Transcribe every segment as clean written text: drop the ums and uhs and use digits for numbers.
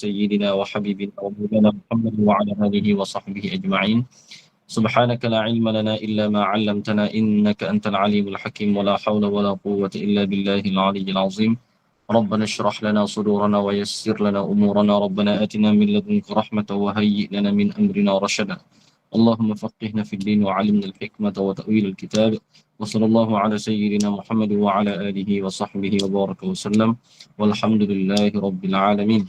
سيدنا وحبيبنا ومولانا محمد وعلى آله وصحبه أجمعين. سبحانك لا علم لنا إلا ما علمتنا إنك أنت العليم الحكيم ولا حول ولا قوة إلا بالله العلي العظيم. ربنا اشرح لنا صدورنا ويسر لنا أمورنا، ربنا آتنا من لدنك رحمة وهيئ لنا من أمرنا رشدا. اللهم فقهنا في الدين وعلمنا الحكمة وتأويل الكتاب، وصلى الله على سيدنا محمد وعلى آله وصحبه وبارك وسلم، والحمد لله رب العالمين.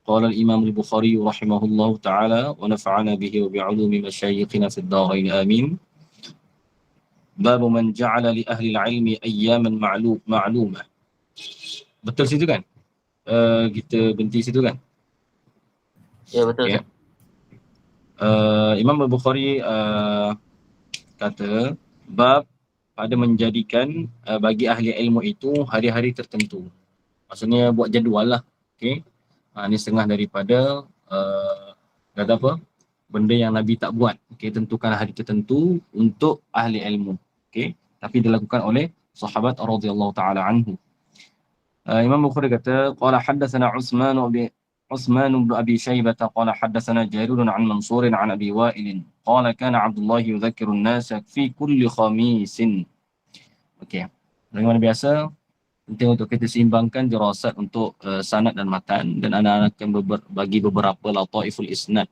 قال الإمام البخاري رحمه الله تعالى ونفعنا به وبعلوم مشايخنا في الدارين آمين. باب من جعل لأهل العلم أياما معلومة. Betul situ kan? Kita berhenti situ kan? Ya betul. Okay. Imam Al-Bukhari kata bab pada menjadikan bagi ahli ilmu itu hari-hari tertentu. Maksudnya buat jadual lah. Okay. Ini setengah daripada kata apa? Benda yang Nabi tak buat. Okay. Tentukan hari tertentu untuk ahli ilmu. Okay. Tapi dilakukan oleh sahabat radhiyallahu taala anhu. Imam Bukhari kata qala haddatsana عثمان بن أبي شيبة قال حدثنا جرير عن منصور عن أبي وائل قال كان عبد الله يذكر الناس في كل خميس. Okey. Bagaimana biasa, penting untuk kita seimbangkan dirasat untuk sanad dan matan, dan anak-anak akan bagi beberapa lataiful isnad.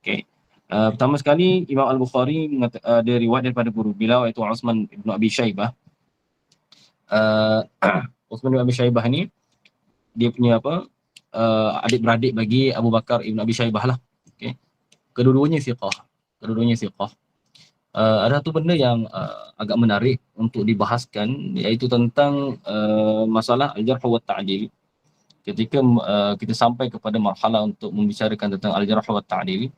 Okey. Pertama sekali Imam Al-Bukhari ada riwayat daripada guru beliau iaitu Utsman bin Abi Syaibah. Utsman bin Abi Syaibah ni dia punya apa? Adik-beradik bagi Abu Bakar Ibn Abi Syaibah lah. Okay. Kedua-duanya siqah. Ada satu benda yang agak menarik untuk dibahaskan, iaitu tentang masalah al-jarh wa ta'dil. Ketika kita sampai kepada marhalah untuk membicarakan tentang al-jarh wa ta'dil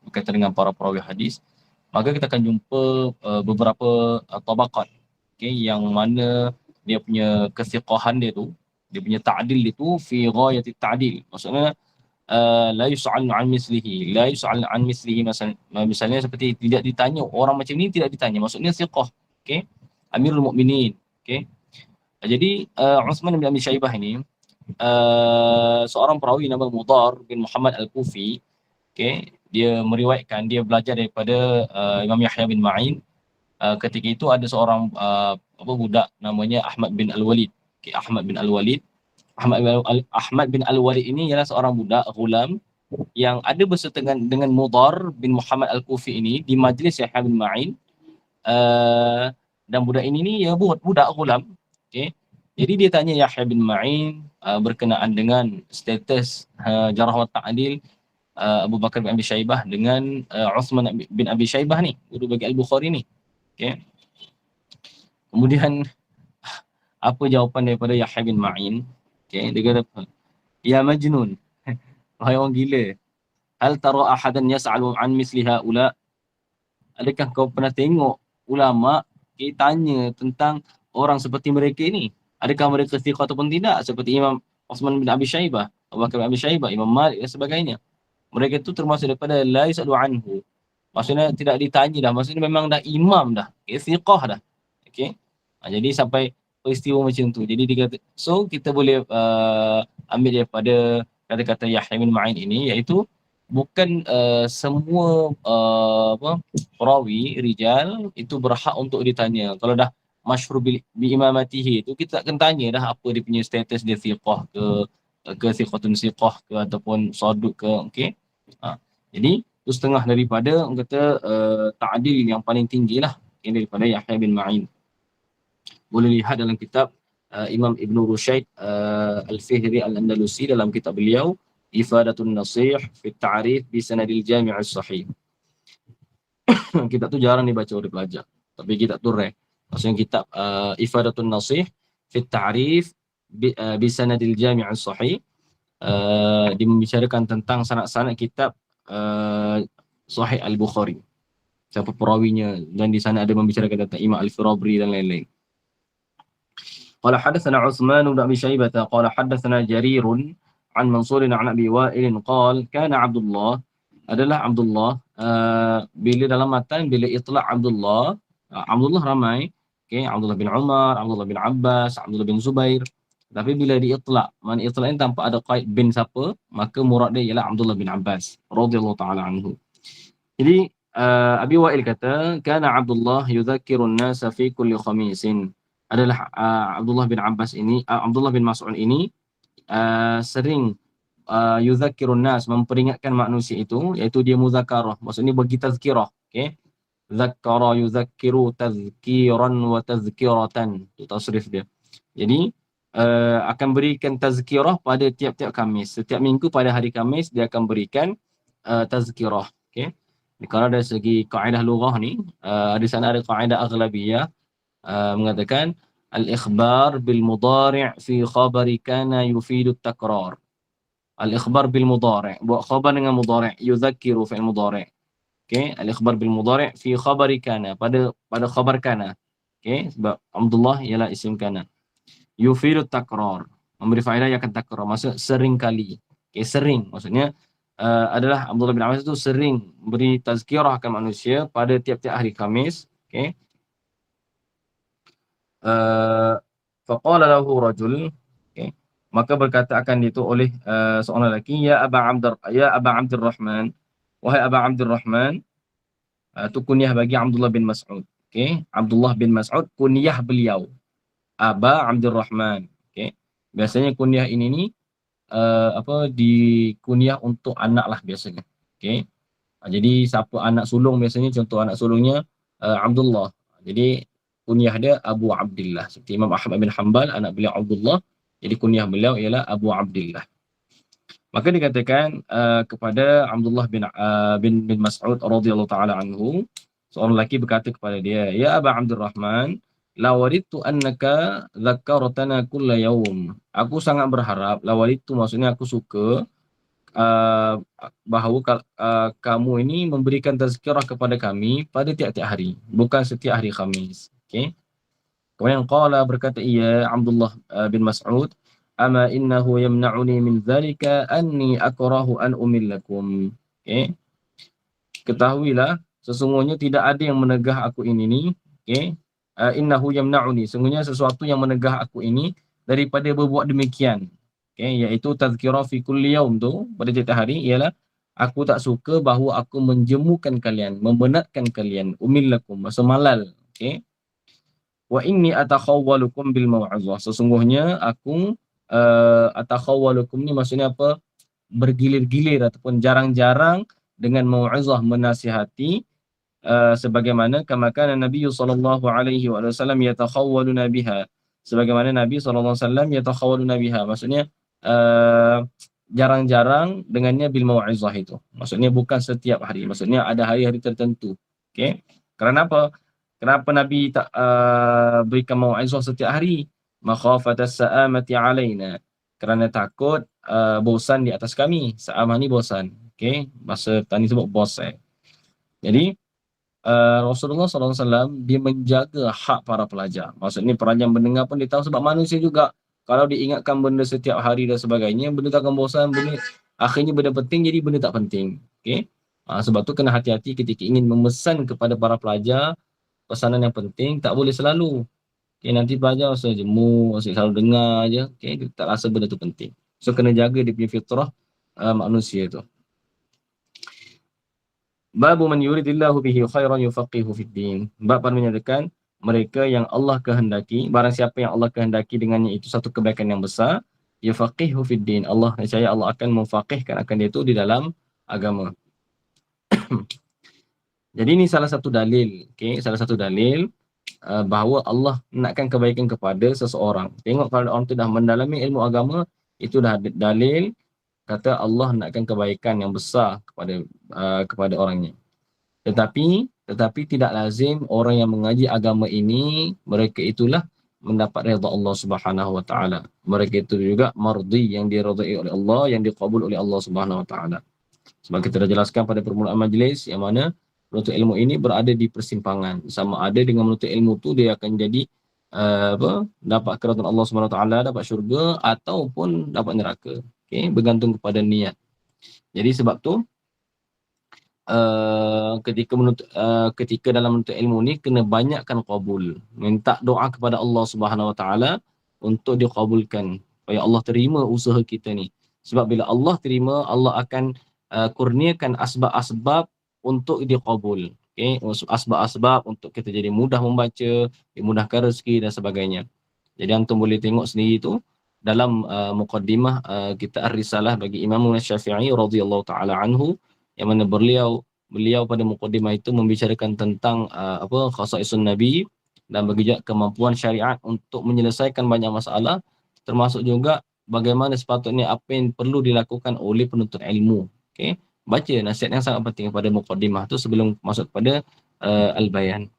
berkaitan dengan para perawi hadis, maka kita akan jumpa beberapa tabaqat, okay, yang mana dia punya kesiqahan dia tu, dia punya ta'dil itu fi ghayati ta'dil. Maksudnya la yus'al an mislihi, misalnya seperti tidak ditanya orang macam ni, tidak ditanya, maksudnya siqah. Okey, Amirul Mukminin. Okey, jadi Utsman bin Abi Syaibah ini seorang perawi nama Mudar bin Muhammad Al-Kufi. Okey, dia meriwayatkan, dia belajar daripada Imam Yahya bin Ma'in. Ketika itu ada seorang budak namanya Ahmad bin Al-Walid. Okay, Ahmad bin Al-Walid ini ialah seorang budak ghulam yang ada beserta dengan Mudar bin Muhammad Al-Kufi ini di majlis Yahya bin Ma'in. Dan budak ini ni ya budak ghulam. Okay. Jadi dia tanya Yahya bin Ma'in berkenaan dengan status jarh wa ta'dil Abu Bakar bin Abi Syaibah dengan Utsman bin Abi Syaibah ni, guru bagi Al-Bukhari ni. Okay. Kemudian apa jawapan daripada Yahya bin Ma'in? Okay, dia kata, ya majnun, wahai orang gila, hal tara ahadan yas'alu an misli haula? Adakah kau pernah tengok ulama tanya tentang orang seperti mereka ini? Adakah mereka thiqah ataupun tidak? Seperti Imam Utsman bin Abi Syaibah, Abu Bakar bin Abi Syaibah, Imam Malik dan sebagainya. Mereka itu termasuk daripada la yas'alu anhu. Maksudnya tidak ditanya dah, maksudnya memang dah imam dah, thiqah dah. Okey. Jadi sampai peristiwa macam tu. Jadi dia kata, so kita boleh ambil daripada kata-kata Yahya bin Ma'in ini, iaitu bukan semua perawi rijal itu berhak untuk ditanya. Kalau dah masyhur bi imamatihi itu, kita akan tanya dah apa dia punya status, dia thiqah ke thiqatun thiqah ke ataupun saduq ke. Okey. Jadi itu setengah daripada orang kata ta'dil yang paling tinggilah yang daripada Yahya bin Ma'in. Boleh lihat dalam kitab Imam Ibn Rushayd Al-Fihri Al-Andalusi, dalam kitab beliau Ifadatun Nasih fi Ta'rif bi Sanadil Jami' As-Sahih. Kitab tu jarang dibaca oleh pelajar, tapi kitab tu rare. Maksudnya kitab Ifadatun Nasih fi Ta'rif bi Sanadil Jami' As-Sahih, dia membicarakan tentang sanad-sanad kitab Sahih Al-Bukhari, siapa perawinya, dan di sana ada membicarakan tentang Imam Al-Firabri dan lain-lain. قال حدثنا عثمان بن أبي شيبة قال حدثنا جرير عن منصور عن أبي وائل قال كان عبد الله adalah Abdullah, bila dalam matan, bila itlaq Abdullah ramai. Okay, Abdullah bin Umar, Abdullah bin Abbas, Abdullah bin Zubair. Tapi bila diitlaq, mana itlaq ini tanpa ada qaid bin siapa, maka murad dia ialah Abdullah bin Abbas radhiyallahu taala anhu. Jadi Abi Wa'il kata, kana Abdullah yudzakirun nasa fi kulli khamisin. Adalah Abdullah bin Abbas ini, Abdullah bin Mas'ud ini sering yudzakirun nas, memperingatkan manusia itu, iaitu dia muzakarah, maksudnya bagi tazkirah. Okey, zakkara yuzakkiru tazkiran wa tazkiratan, itu tasrif dia. Jadi akan berikan tazkirah pada tiap-tiap Khamis. Setiap minggu pada hari Khamis dia akan berikan tazkirah. Okey, kalau dari segi kaedah lughah ni, di sana ada kaedah aghlabiyah mengatakan al-ikhbar bil mudhari' fi khabari kana yufidu at-takrar. Al-ikhbar bil mudhari', buat khabar dengan mudhari', yuzakkiru fi'il mudhari'. Okey, al-ikhbar bil mudhari' fi khabari kana, pada khabar kana. Okey, sebab Abdullah ialah isim kana. Yufidu takrar, memberi faedah yang akan takrar, maksud sering kali. Okey, sering maksudnya adalah Abdullah bin Abbas itu sering beri tazkirah akan manusia pada tiap-tiap hari Khamis. Okey, faqala lahu rajul, okey, maka berkata akan itu oleh seorang lelaki, ya Aba Abdurrahman, wahai Aba Abdurrahman, itu kunyah bagi Abdullah bin Mas'ud. Okey, Abdullah bin Mas'ud kunyah beliau Aba Abdurrahman. Okey, biasanya kunyah ini ni dikunyah untuk anak lah biasanya. Okey, jadi siapa anak sulung biasanya, contoh anak sulungnya Abdullah, jadi kunyah dia Abu Abdillah. Seperti Imam Ahmad bin Hanbal, anak beliau Abdullah, jadi kunyah beliau ialah Abu Abdillah. Maka dikatakan kepada Abdullah bin Mas'ud radhiyallahu taala anhu, seorang lelaki berkata kepada dia, ya Aba Abdurrahman, la waridtu annaka dzakkartana kulla yaum. Aku sangat berharap, la waridtu maksudnya aku suka bahawa kamu ini memberikan tazkirah kepada kami pada tiap-tiap hari, bukan setiap hari Khamis. Okey. Kemudian qala, berkata ia Abdullah bin Mas'ud, ama innahu yamna'uni min dzalika anni akrahu an umillakum. Okey. Ketahuilah sesungguhnya tidak ada yang menegah aku ini ni. Okey. Innahu yamna'uni, sesungguhnya sesuatu yang menegah aku ini daripada berbuat demikian. Okey, iaitu tazkirah fi kulli yaum tu, pada tiap hari, ialah aku tak suka bahawa aku menjemukan kalian, membenatkan kalian, umillakum, maksud malal. Okey. Wa inni atakhawwalukum bil mau'izah, sesungguhnya aku atakhawwalukum ni maksudnya apa? Bergilir-gilir ataupun jarang-jarang dengan mau'izah, menasihati, sebagaimana kama kana Nabi sallallahu alaihi wasallam yatakhawwaluna biha, sebagaimana Nabi sallallahu alaihi wasallam yatakhawwaluna biha, maksudnya jarang-jarang dengannya bil mau'izah itu. Maksudnya bukan setiap hari, maksudnya ada hari-hari tertentu. Okey. Kerana apa? Kenapa Nabi tak berikan mau'izah setiap hari? Makhafatas sa'amati alaina, kerana takut bosan di atas kami. Sa'amah ni bosan. Okey, bahasa tani sebut bos. Jadi Rasulullah SAW dia menjaga hak para pelajar. Maksudnya pelajar mendengar pun dia tahu, sebab manusia juga kalau diingatkan benda setiap hari dan sebagainya, benda tak akan bosan, benda akhirnya benda penting jadi benda tak penting. Okey. Sebab tu kena hati-hati ketika ingin memesan kepada para pelajar pesanan yang penting, tak boleh selalu. Okey, nanti pelajar rasa jemu, selalu dengar aje, okey, dia tak rasa benda tu penting. So kena jaga dia punya fitrah manusia tu. Babu man yuridillahu bihi khairan yufaqihu fid din. Bab menyatakan mereka yang Allah kehendaki, barang siapa yang Allah kehendaki dengannya itu satu kebaikan yang besar, yufaqihu fid din, Allah niscaya Allah akan memfaqihkan akan dia itu di dalam agama. Jadi ini salah satu dalil, okey, salah satu dalil bahawa Allah nakkan kebaikan kepada seseorang. Tengok kalau orang tu dah mendalami ilmu agama, itu dah dalil kata Allah nakkan kebaikan yang besar kepada orangnya. Tetapi tidak lazim orang yang mengaji agama ini mereka itulah mendapat redha Allah Subhanahu wa taala. Mereka itu juga mardi, yang diridai oleh Allah, yang diqabul oleh Allah Subhanahu wa taala. Sebab kita dah jelaskan pada permulaan majlis yang mana penuntut ilmu ini berada di persimpangan. Sama ada dengan menuntut ilmu tu dia akan jadi dapat keridhaan Allah Subhanahu wa taala, dapat syurga ataupun dapat neraka. Okey, bergantung kepada niat. Jadi sebab tu ketika dalam menuntut ilmu ni kena banyakkan qabul, minta doa kepada Allah Subhanahu wa taala untuk dikabulkan, supaya Allah terima usaha kita ni. Sebab bila Allah terima, Allah akan kurniakan asbab-asbab untuk dikabul. Okay? Asbab-asbab untuk kita jadi mudah membaca, dimudahkan rezeki dan sebagainya. Jadi antum boleh tengok sendiri tu dalam muqaddimah kita Ar-Risalah bagi Imam Syafi'i radhiyallahu taala anhu, yang mana beliau pada muqaddimah itu membicarakan tentang khasaisun Nabi dan bagi juga kemampuan syariat untuk menyelesaikan banyak masalah, termasuk juga bagaimana sepatutnya apa yang perlu dilakukan oleh penuntut ilmu. Okey, baca nasihat yang sangat penting pada muqaddimah tu sebelum masuk pada al-bayan.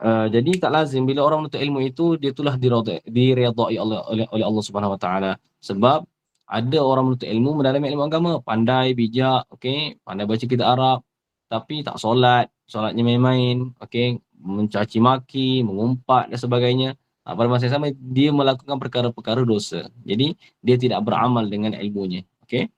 Jadi tak lazim bila orang menuntut ilmu itu dia itulah diredai oleh Allah Subhanahu Wa Taala. Sebab ada orang menuntut ilmu mendalami ilmu agama, pandai, bijak, okey, pandai baca kitab Arab, tapi tak solatnya main-main, okey, mencaci maki, mengumpat dan sebagainya. Pada masa yang sama dia melakukan perkara-perkara dosa. Jadi dia tidak beramal dengan ilmunya, okey.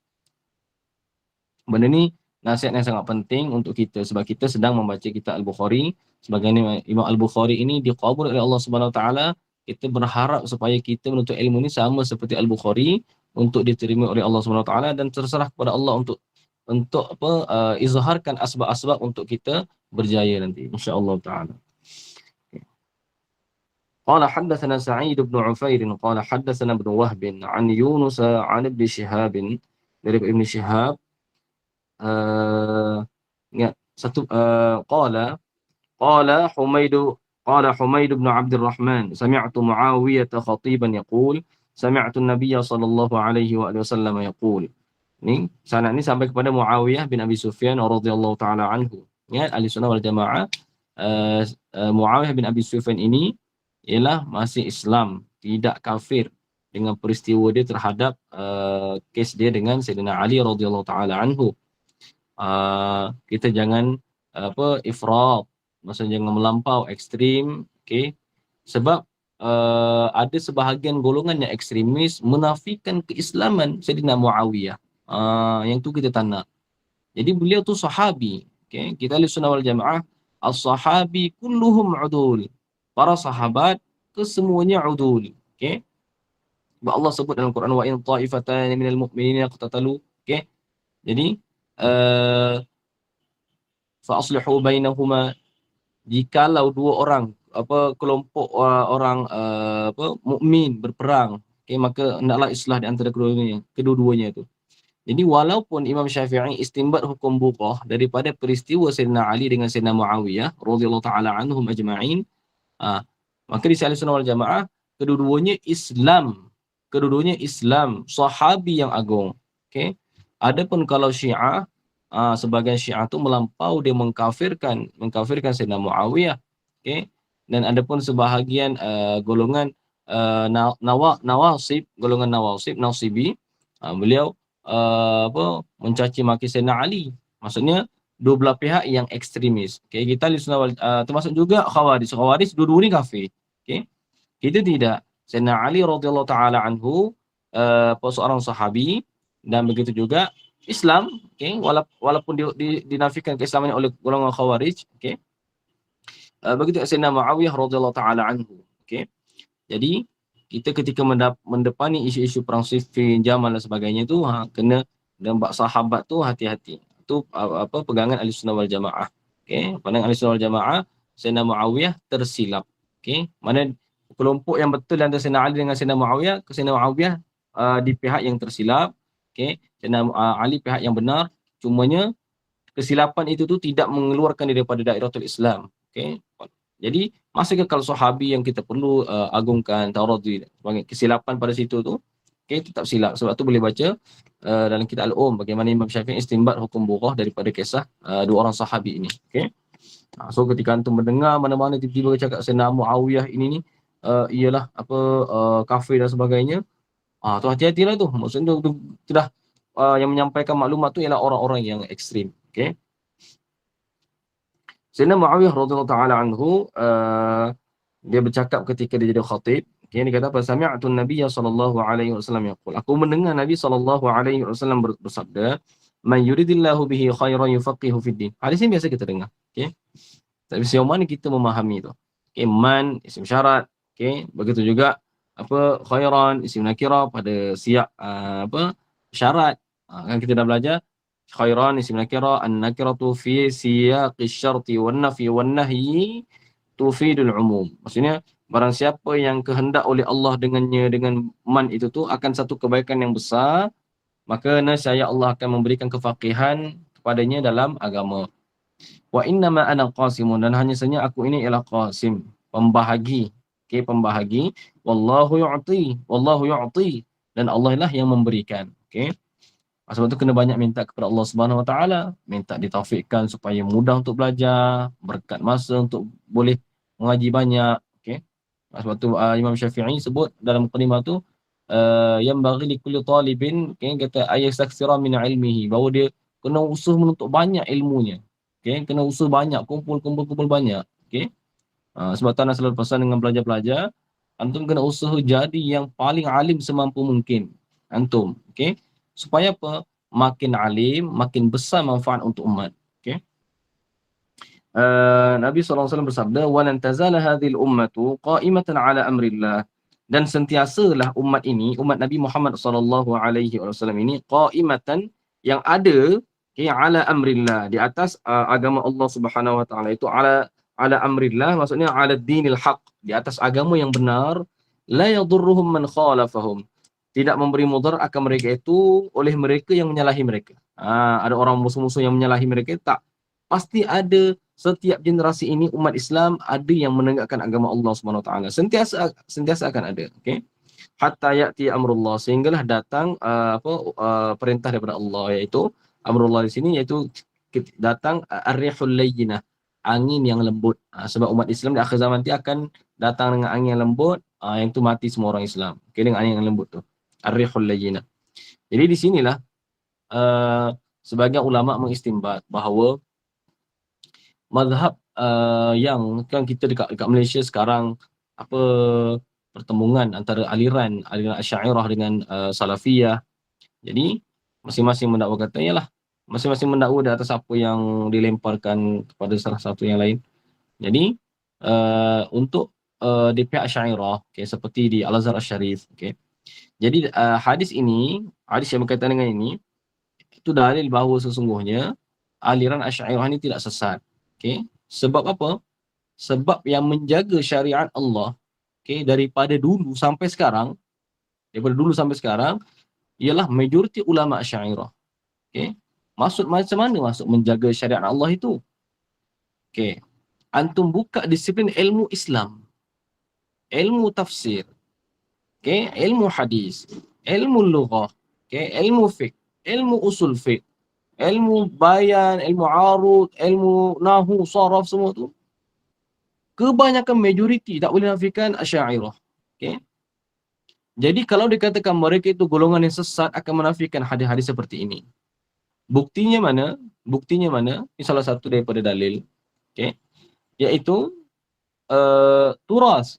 Benda ni nasihat yang sangat penting untuk kita sebab kita sedang membaca kitab Al-Bukhari. Sebagaimana Imam Al-Bukhari ini diqabul oleh Allah Subhanahu Wa Taala, kita berharap supaya kita menuntut ilmu ni sama seperti Al-Bukhari untuk diterima oleh Allah Subhanahu Wa Taala, dan terserah kepada Allah untuk izharkan asbab-asbab untuk kita berjaya nanti insya-Allah taala. Qala haddatsana Sa'id bin Ufair qala haddatsana Ibn Wahb an Yunus an Ibn Shihab, dari Ibn Shihab قال حميد بن عبد الرحمن سمعت معاوية خطيبا يقول سمعت النبي صلى الله عليه وآله وسلم يقول. Ni sanad ni sampai kepada Muawiyah bin Abi Sufyan radhiyallahu taala anhu. Ya, ahli sunnah wal jamaah, Muawiyah bin Abi Sufyan ini ialah masih Islam, tidak kafir dengan peristiwa dia terhadap kes dia dengan Sayyidina Ali radhiyallahu taala anhu. Kita jangan ifrat, maksudnya jangan melampau ekstrim, okey, sebab ada sebahagian golongan yang ekstremis menafikan keislaman Sayyidina Muawiyah. Yang tu kita tak nak. Jadi beliau tu sahabi, okey, kita ahli sunnah wal jamaah, as-sahabi kulluhum udul, para sahabat kesemuanya udul, okey. Sebab Allah sebut dalam Quran, wa in ta'ifatan minal mu'minina qatatalu, okey. Jadi fa aslihu bainahuma, jikalau dua orang kelompok orang mukmin berperang, okey, maka hendaklah islah di antara kedua-duanya itu. Jadi walaupun Imam Syafi'i istinbat hukum buqah daripada peristiwa Sayyidina Ali dengan Sayyidina Muawiyah radhiyallahu taala anhum ajma'in, maka di Ahli Sunnah wal Jamaah kedua-duanya Islam, sahabi yang agung, okey. Adapun kalau Syiah, sebagian Syiah tu melampau, dia mengkafirkan Sayyidina Muawiyah, okey. Dan adapun sebahagian golongan Nawasib, Nasibi, beliau mencaci maki Sayyidina Ali. Maksudnya dua belah pihak yang ekstremis. Okey, kita termasuk juga Khawarij, dua-dua ni kafir. Okey. Kita tidak. Sayyidina Ali radhiyallahu taala anhu seorang sahabi, dan begitu juga Islam, okey, walaupun dinafikan keislamannya oleh golongan Khawarij, okey. Begitu Sayyidina Muawiyah radhiyallahu taala anhu, okey. Jadi kita ketika mendepani isu-isu perang Siffin, Jamal dan sebagainya tu, kena dan bab sahabat tu hati-hati. Itu pegangan Ahli Sunnah wal Jamaah. Okey, pandangan Ahli Sunnah wal Jamaah, Sayyidina Muawiyah tersilap. Okey, mana kelompok yang betul antara Sayyidina Ali dengan Sayyidina Muawiyah di pihak yang tersilap. Okey, Sayyidina Ali pihak yang benar. Cumanya kesilapan itu tu tidak mengeluarkan daripada dairatul Islam. Okey. Jadi masa kalau sahabi yang kita perlu agungkan, taradhi, sebagai kesilapan pada situ tu, okey, tetap silap. Sebab tu boleh baca dalam kitab bagaimana Imam Syafi'i istinbat hukum buqah daripada kisah dua orang sahabi ini. Okey. So ketika antum mendengar mana-mana tiba-tiba cakap Sayyidina Muawiyah ini ni ialah kafir dan sebagainya, tu hati-hatilah tu. Maksudnya tu sudah yang menyampaikan maklumat tu ialah orang-orang yang ekstrim. Okey. Sayyidina Muawiyah radhiyallahu taala anhu, dia bercakap ketika dia jadi khatib, dia kata apa? Sami'tu an-nabiy sallallahu alaihi wasallam yaqul, aku mendengar Nabi sallallahu alaihi wasallam bersabda, man yuridillahu bihi khairan yufaqihu fid din. Hadis ini biasa kita dengar, okey. Tapi sejauh mana kita memahami tu? Okey, man isim syarat, Okey, begitu juga apa khairan isim nakirah pada siap syarat. Kan kita dah belajar khairan isim nakirah an-nakiratu fi siyaqi syarti wan nafi wan nahyi tufidul umum. Maksudnya barang siapa yang kehendak oleh Allah dengannya dengan man itu tu akan satu kebaikan yang besar, maka nescaya Allah akan memberikan kefaqihan kepadanya dalam agama. Wa innama ana qasimun, dan hanya saja aku ini ialah qasim, pembahagi. Okey, pembahagi. Wallahu yu'ti, dan Allah lah yang memberikan. Okey. Sebab tu kena banyak minta kepada Allah Subhanahu Wa Taala, minta ditaufikkan supaya mudah untuk belajar, berkat masa untuk boleh mengaji banyak. Okey. Sebab tu Imam Syafi'i sebut dalam mukadimah tu yang bagi li kulli talibin, okay, kata ayastaksira min ilmihi, bahawa dia kena usaha menuntut banyak ilmunya. Okey, kena usaha banyak, kumpul banyak. Okey. Sebab tu anak selalu pesan dengan pelajar-pelajar, antum kena usaha jadi yang paling alim semampu mungkin antum. Okey. Supaya apa? Makin alim, makin besar manfaat untuk umat. Okey. Nabi SAW bersabda, "Walan tazala hadhil ummatu qa'imatan ala amrillah." Dan sentiasalah umat ini, umat Nabi Muhammad SAW ini qa'imatan, yang ada, okay, ala amrillah, di atas agama Allah Subhanahu Wa Taala. Itu ala amrillah maksudnya ala dinil haq, di atas agama yang benar. La yadurruhum man khalafahum, tidak memberi mudarat akan mereka itu oleh mereka yang menyalahi mereka. Ada orang musuh-musuh yang menyalahi mereka, tak. Pasti ada, setiap generasi ini umat Islam ada yang menegakkan agama Allah Subhanahu Wa Taala. Sentiasa akan ada. Okey. Hatta ya'ti amrullah, sehinggalah datang perintah daripada Allah, iaitu amrullah di sini iaitu datang ar-rihul layyinah, angin yang lembut. Sebab umat Islam di akhir zaman nanti akan datang dengan angin yang lembut, yang tu mati semua orang Islam. Okey, dengan angin yang lembut tu. Ar-rihul layyinah. Jadi di sinilah sebagian ulama mengistinbat bahawa mazhab yang kan kita dekat Malaysia sekarang, apa, pertembungan antara aliran Asy'ariyah dengan Salafiyah. Jadi masing-masing mendakwa kata yalah, masing-masing mendakwa di atas apa yang dilemparkan kepada salah satu yang lain. Jadi untuk di pihak Asy'ariyah, okay, seperti di Al-Azhar Asy-Syarif, okay. Jadi hadis yang berkaitan dengan ini, itu dalil bahawa sesungguhnya aliran Asy'ariyah ini tidak sesat. Okay. Sebab apa? Sebab yang menjaga syariat Allah, okay, daripada dulu sampai sekarang, ialah majoriti ulama Asy'ariyah. Okay. Maksud macam mana maksud menjaga syariat Allah itu? Okay. Antum buka disiplin ilmu Islam, ilmu tafsir, okay, ilmu hadis, ilmu lughah, okay, ilmu fiqh, ilmu usul fiqh, ilmu bayan, ilmu arud, ilmu nahu, saraf, semua tu kebanyakan majoriti tak boleh nafikan Asy'ariyah. Okay. Jadi kalau dikatakan mereka itu golongan yang sesat akan menafikan hadis-hadis seperti ini. Buktinya mana? Ini salah satu daripada dalil. Okay. Iaitu turas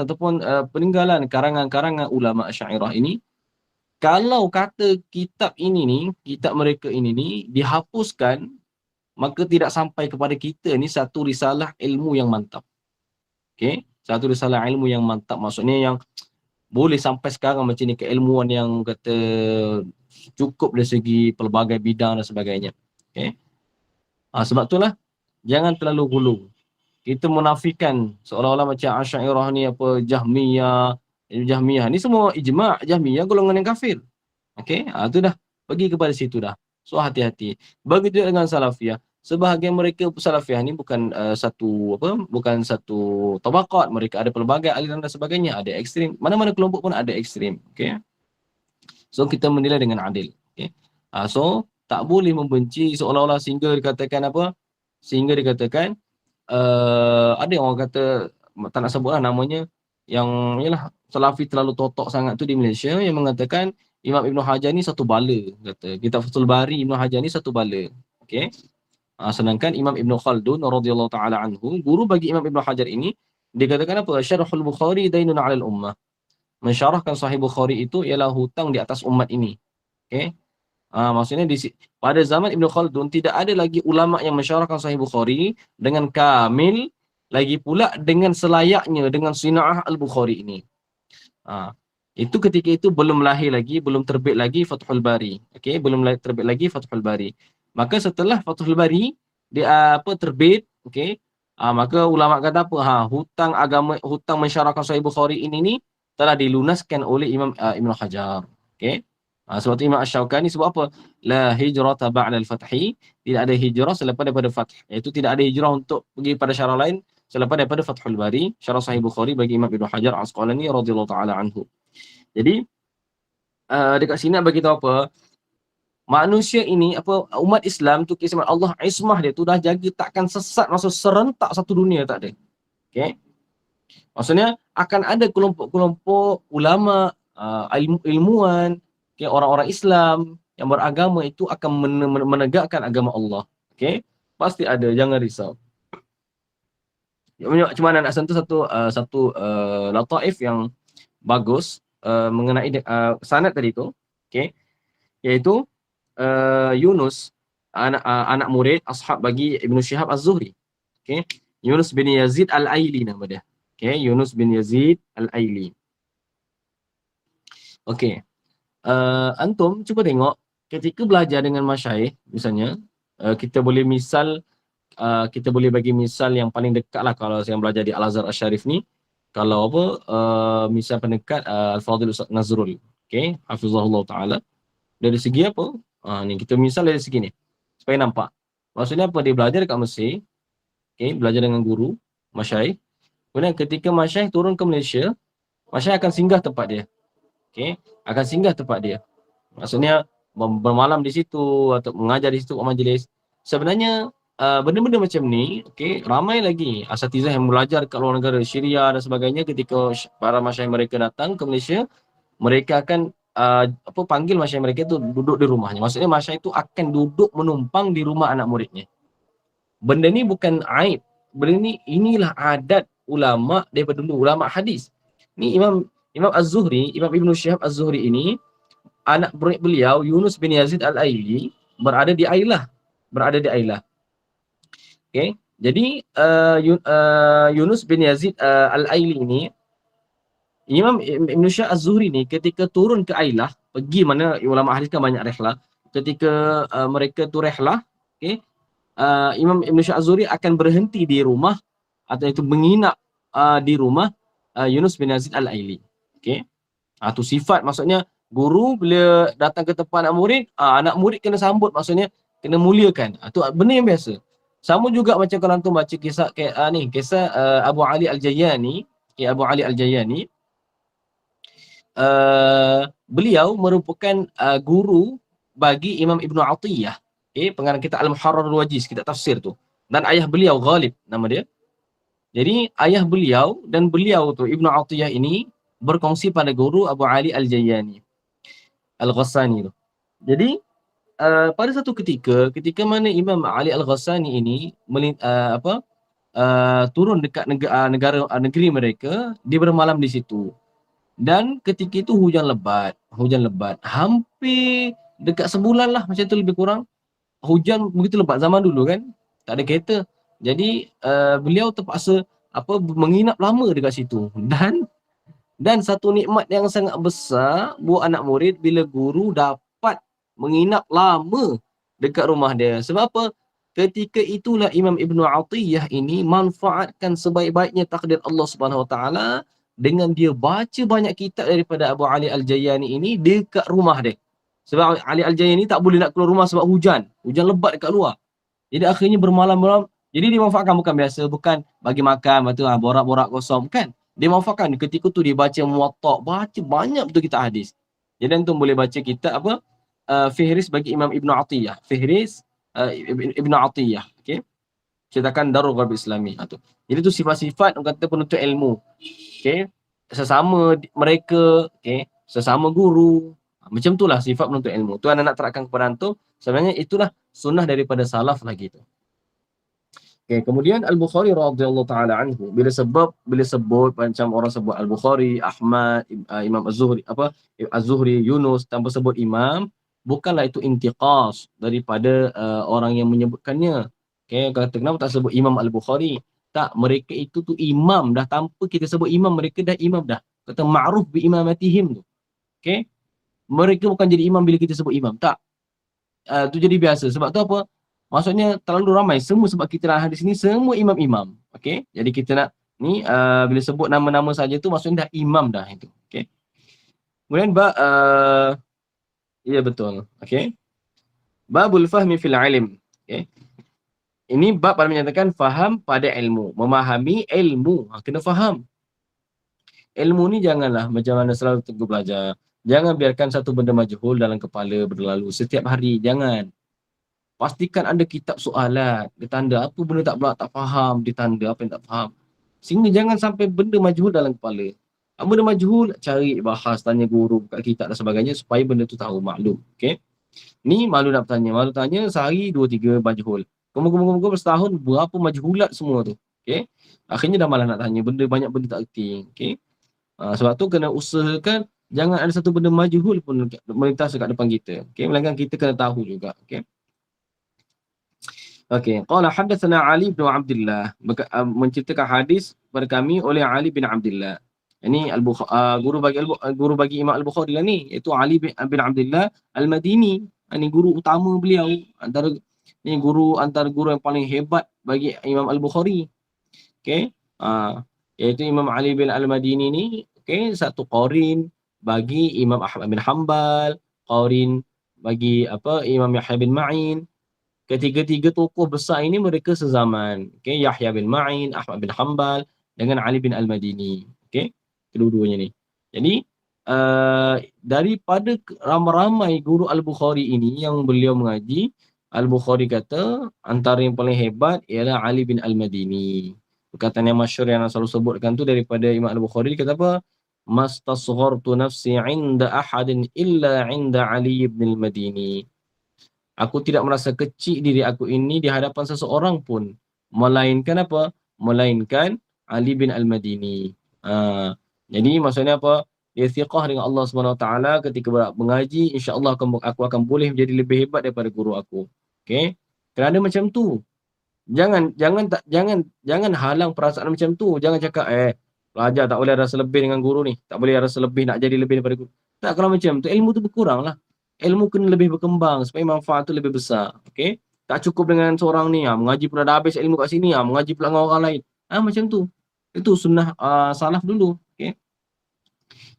ataupun peninggalan karangan-karangan ulama Asy'ariyah ini. Kalau kata kitab mereka ini dihapuskan, maka tidak sampai kepada kita ni satu risalah ilmu yang mantap. Okey, satu risalah ilmu yang mantap, maksudnya yang boleh sampai sekarang macam ni, keilmuan yang kata cukup dari segi pelbagai bidang dan sebagainya. Okey. Sebab itulah jangan terlalu hulu. Kita menafikan seolah-olah macam Asy'ariyah ni apa Jahmiyah ni semua ijma', Jahmiyah golongan yang kafir. Okey, tu dah pergi kepada situ dah. So hati-hati. Begitu juga dengan Salafiyah. Sebahagian mereka Salafiyah ni bukan satu tabaqat, mereka ada pelbagai aliran dan sebagainya, ada ekstrim. Mana-mana kelompok pun ada ekstrim. Okey. So kita menilai dengan adil. Okey. So tak boleh membenci seolah-olah sehingga dikatakan ada orang kata, tak nak sebutlah namanya, yang yalah Salafi terlalu totok sangat tu di Malaysia, yang mengatakan Imam Ibn Hajar ni satu bala, kata kitab Fathul Bari Ibn Hajar ni satu bala. Okey. Sedangkan Imam Ibn Khaldun radhiyallahu taala anhu, guru bagi Imam Ibn Hajar ini, dia katakan apa? Syarhul Bukhari dainun 'alal ummah. Mensyarahkan Sahih Bukhari itu ialah hutang di atas umat ini. Okey. Maksudnya pada zaman Ibn Khaldun tidak ada lagi ulama yang mensyarahkan Sahih Bukhari dengan kamil lagi pula dengan selayaknya dengan Sinaah Al-Bukhari ini. Itu ketika itu belum lahir lagi, belum terbit lagi Fathul Bari. Okey, belum terbit lagi Fathul Bari. Maka setelah Fathul Bari dia terbit, okey. Maka ulama kata apa? Hutang agama, hutang mensyarahkan Sahih Bukhari ini ni telah dilunaskan oleh Imam Ibn Hajar. Okey. Sebab tu Imam Asy-Syaukani sebab apa? La hijrata ba'da al-fathi, tidak ada hijrah selepas daripada fath. Iaitu tidak ada hijrah untuk pergi pada syarah lain selepas daripada Fathul Bari, syarah Sahih Bukhari bagi Imam Ibn Hajar Asqalani radhiyallahu taala anhu. Jadi dekat sini nak bagi tahu apa? Manusia ini umat Islam tu kisah Allah ismah dia tu dah jaga takkan sesat masuk serentak satu dunia, tak ada. Okey. Maksudnya akan ada kelompok-kelompok ulama, ilmuwan, orang-orang Islam yang beragama itu akan menegakkan agama Allah. Okey. Pasti ada, jangan risau. Cuma nak sentuh satu lataif yang bagus mengenai sanad tadi tu, okey, iaitu Yunus, anak murid ashab bagi Ibnu Syihab Az-Zuhri. Okey, Yunus bin Yazid Al-Aili nama dia. Okey, Yunus bin Yazid Al-Aili. Okey. Antum cuba tengok ketika belajar dengan masyayikh misalnya, kita boleh bagi misal yang paling dekat lah kalau saya belajar di Al-Azhar Asy-Syarif ni. Kalau misal pendekat Al-Fadhil Ustaz Nazrul. Okey, hafizahullah taala. Dari segi apa? Ni kita misal dari segi ni. Supaya nampak. Maksudnya apa? Dia belajar dekat Mesir. Okey, belajar dengan guru, masyayikh. Kemudian ketika masyayikh turun ke Malaysia, masyayikh akan singgah tempat dia. Okey, akan singgah tempat dia. Maksudnya bermalam di situ atau mengajar di situ majlis. Sebenarnya benda-benda macam ni, okey, ramai lagi asatizah yang belajar kat luar negara, Syria dan sebagainya. Ketika para masyayikh mereka datang ke Malaysia, mereka akan panggil masyayikh mereka tu duduk di rumahnya. Maksudnya masyayikh itu akan duduk menumpang di rumah anak muridnya. Benda ni bukan aib. Benda ni inilah adat ulama daripada dulu, ulama hadis. Ni Imam Az-Zuhri, Imam Ibn Syihab Az-Zuhri ini, anak murid beliau Yunus bin Yazid Al-Aili berada di Ailah. Okey, jadi Yunus bin Yazid Al-Aili ini, Imam Ibn Syihab Az-Zuhri ni ketika turun ke Ailah, pergi mana ulama hadis kan banyak rehlah. Ketika mereka tu rehlah, okey, Imam Ibn Syihab Az-Zuhri akan berhenti di rumah atau itu menginap di rumah Yunus bin Yazid Al-Aili. Okey. Tu sifat, maksudnya guru bila datang ke tempat anak murid kena sambut, maksudnya kena muliakan. Tu benda yang biasa. Sama juga macam kalau antum baca kisah Abu Ali Al-Jayyani, Abu Ali Al-Jayyani, beliau merupakan guru bagi Imam Ibn Atiyah, pengarang kitab Al-Muharrar Al-Wajiz, kitab tafsir tu. Dan ayah beliau Ghalib nama dia. Jadi ayah beliau dan beliau tu Ibn Atiyah ini berkongsi pada guru Abu Ali Al-Jayyani Al-Ghassani tu. Jadi pada satu ketika mana Imam Ali Al-Ghassani ini turun dekat negeri mereka, dia bermalam di situ. Dan ketika itu hujan lebat. Hampir dekat sebulan lah macam tu lebih kurang. Hujan begitu lebat zaman dulu kan. Tak ada kereta. Jadi beliau terpaksa menginap lama dekat situ. Dan satu nikmat yang sangat besar buat anak murid bila guru dapat menginap lama dekat rumah dia. Sebab apa? Ketika itulah Imam Ibn Atiyah ini manfaatkan sebaik-baiknya takdir Allah Subhanahu Wa Taala dengan dia baca banyak kitab daripada Abu Ali Al-Jayyani ini dekat rumah dia. Sebab Ali Al-Jayyani tak boleh nak keluar rumah sebab hujan lebat dekat luar. Jadi akhirnya bermalam-malam. Jadi dia manfaatkan bukan bagi makan, betul borak-borak kosong, bukan. Dia manfaatkan ketika tu dia baca Muwatta', baca banyak betul kitab hadis. Jadi antum boleh baca kitab Fihris bagi Imam Ibn Atiyah. Fihris Ibn Atiyah, okey. Ceritakan Darul Gharb Islami tu. Jadi tu sifat-sifat orang kata penuntut ilmu. Okey. Sesama mereka, okey, sesama guru. Macam itulah sifat penuntut ilmu. Tu anak nak terangkan kepada antum, sebenarnya itulah sunnah daripada salaf lagi tu. Okay, kemudian Al-Bukhari radhiyallahu taala anhu bila sebut macam orang sebut Al-Bukhari, Ahmad, Imam Az-Zuhri, Az-Zuhri, Yunus tanpa sebut imam, bukanlah itu intiqas daripada orang yang menyebutkannya. Okay, kata kenapa tak sebut Imam Al-Bukhari? Tak, mereka itu tu imam dah, tanpa kita sebut imam, mereka dah imam dah. Kata ma'ruf bi imamatihim tu. Okay? Mereka bukan jadi imam bila kita sebut imam. Tak. Tu jadi biasa. Sebab tu apa? Maksudnya terlalu ramai. Semua sebab kita nak hadis ni semua imam-imam. Okay? Jadi kita nak ni bila sebut nama-nama saja tu maksudnya dah imam dah itu. Okay? Kemudian ya betul. Okay? Babul fahmi fil ilm. Okay? Ini bab pada menyatakan faham pada ilmu. Memahami ilmu. Kena faham. Ilmu ni janganlah macam mana selalu tegur belajar. Jangan biarkan satu benda majhul dalam kepala berlalu setiap hari. Jangan. Pastikan ada kitab soalan. Dia tanda apa benda tak faham. Dia tanda apa yang tak faham. Sehingga jangan sampai benda majhul dalam kepala. Benda majhul, cari, bahas, tanya guru, buka kitab dan sebagainya supaya benda tu tahu, maklum. Okay? Ni malu nak bertanya. Malu tanya sehari 2-3 majhul. Kemudian setahun berapa majhulat semua tu. Okay? Akhirnya dah malas nak tanya. Banyak benda tak erti. Okay? Sebab tu kena usahakan jangan ada satu benda majhul pun melintas dekat depan kita. Okay? Melainkan kita kena tahu juga. Okay? Okay. Qala haddatsana Ali bin Abdullah. Menceritakan hadis kepada kami oleh Ali bin Abdullah. Ini guru bagi Imam Al-Bukhari lah ni, iaitu Ali bin Abdullah Al-Madini. Ini guru utama beliau, antara guru yang paling hebat bagi Imam Al-Bukhari. Okey. Iaitu Imam Ali bin Al-Madini ni, okey, satu qarin bagi Imam Ahmad bin Hanbal, qarin bagi Imam Yahya bin Ma'in. Ketiga-tiga tokoh besar ini mereka sezaman. Okey, Yahya bin Ma'in, Ahmad bin Hanbal dengan Ali bin Al-Madini. Okey, kedua-duanya ni. Jadi daripada ramai-ramai guru Al-Bukhari ini yang beliau mengaji, Al-Bukhari kata antara yang paling hebat ialah Ali bin Al-Madini. Perkataan yang masyhur yang selalu sebutkan tu daripada Imam Al-Bukhari, dia kata apa? Mastasghartu nafsi 'inda ahadin illa 'inda Ali bin Al-Madini. Aku tidak merasa kecil diri aku ini di hadapan seseorang pun, melainkan apa? Melainkan Ali bin Al-Madini. Jadi maksudnya apa? Dia thiqah dengan Allah SWT ketika mengaji, insya-Allah aku akan boleh menjadi lebih hebat daripada guru aku. Okey? Kerana macam tu. Jangan halang perasaan macam tu. Jangan cakap pelajar tak boleh rasa lebih dengan guru ni. Tak boleh rasa lebih nak jadi lebih daripada guru. Tak, kalau macam tu ilmu tu berkuranglah. Ilmu kena lebih berkembang supaya manfaat tu lebih besar. Okey? Tak cukup dengan seorang ni mengaji pula dah habis ilmu kat sini, mengaji pula dengan orang lain. Macam tu. Itu sunnah salaf dulu. Okey?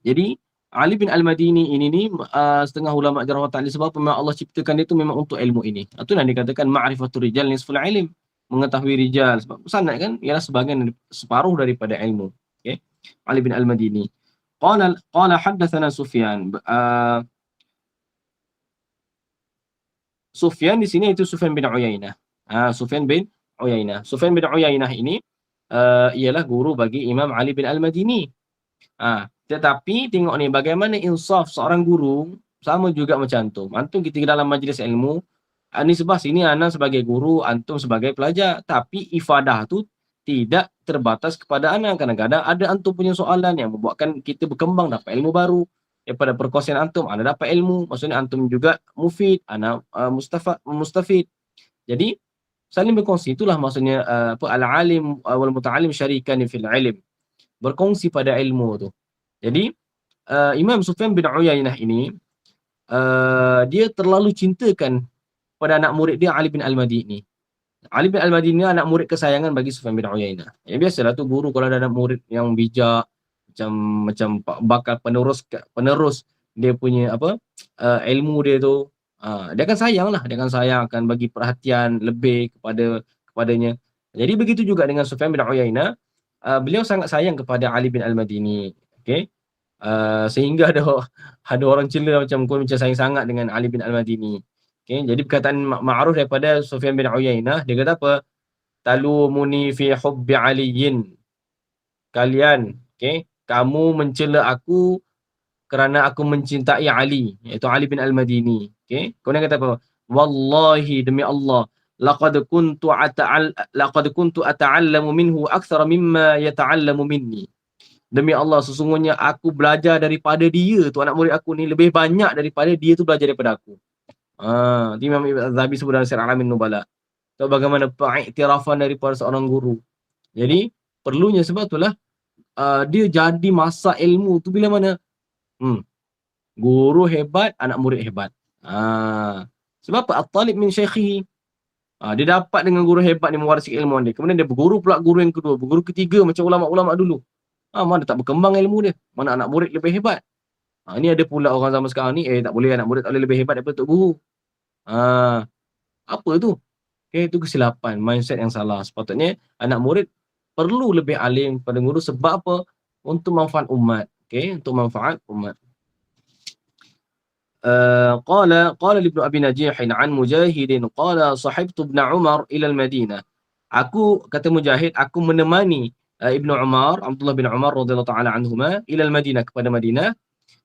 Jadi Ali bin Al-Madini ini ni setengah ulama jarh wa ta'dil, sebab memang Allah ciptakan dia tu memang untuk ilmu ini. Itu yang dikatakan ma'rifatul rijal nisful ilm. Mengetahui rijal, sebab sanad kan ialah separuh daripada ilmu. Okey? Ali bin Al-Madini. Qala haddatsana Sufyan. Sufyan di sini itu Sufyan bin Uyainah. Sufyan bin Uyainah. Sufyan bin Uyainah ini ialah guru bagi Imam Ali bin Al-Madini. Tetapi tengok ni bagaimana insaf seorang guru sama juga macam antum. Antum kita dalam majlis ilmu, ni sebelah sini ana sebagai guru, antum sebagai pelajar. Tapi ifadah tu tidak terbatas kepada ana. Kadang-kadang ada antum punya soalan yang membuatkan kita berkembang, dapat ilmu baru. Daripada perkongsian antum, ana dapat ilmu. Maksudnya antum juga mufid, ana mustafid. Jadi saling berkongsi, itulah maksudnya al-alim wal muta'allim syarikan fil ilm. Berkongsi pada ilmu tu. Jadi Imam Sufyan bin Uyainah ini dia terlalu cintakan pada anak murid dia Ali bin Al-Madini. Ali bin Al-Madini anak murid kesayangan bagi Sufyan bin Uyainah. Ya biasalah tu guru kalau ada anak murid yang bijak, macam bakal penerus dia punya ilmu dia tu, dia akan sayanglah, dia akan bagi perhatian lebih kepadanya. Jadi begitu juga dengan Sufyan bin Uyainah, beliau sangat sayang kepada Ali bin Al-Madini. Okey. Sehingga ada orang cela macam sayang sangat dengan Ali bin Al-Madini. Okey, jadi perkataan ma'ruf daripada Sufyan bin Uyainah, dia kata apa? Talumuni fi hubbi aliyin. Kalian, okey, kamu mencela aku kerana aku mencintai Ali, iaitu Ali bin Al-Madini. Okey, kemudian kata apa? Wallahi, demi Allah, laqad kuntu ata'allamu minhu akthara mimma yata'allamu minni. Demi Allah, sesungguhnya aku belajar daripada dia tu, anak murid aku ni, lebih banyak daripada dia tu belajar daripada aku. Imam Ibn Az-Zahabi sebut dalam Sirah Alamin Nubala. Tahu bagaimana pengiktirafan daripada seorang guru. Jadi perlunya sebab itulah dia jadi masa ilmu tu bila mana? Guru hebat, anak murid hebat. Sebab apa? At-talib min syaikhihi. Dia dapat dengan guru hebat ni mewarisi ilmu dia. Kemudian dia berguru pula guru yang kedua, berguru ketiga macam ulama-ulama dulu. Mana tak berkembang ilmu dia. Mana anak murid lebih hebat. Ini ada pula orang zaman sekarang ni, tak boleh anak murid tak boleh lebih hebat daripada tok guru. Apa tu? Itu kesilapan, mindset yang salah. Sepatutnya anak murid perlu lebih alim pada guru sebab apa? Untuk manfaat umat. Untuk manfaat umat. قال لابن أبي نجيح عن مجاهد قال صحبت ابن عمر إلى المدينة. Aku kata Mujahid, aku menemani Ibnu Umar, Abdullah bin Umar radhiyallahu taala anhuma ila al-Madinah, kepada Madinah.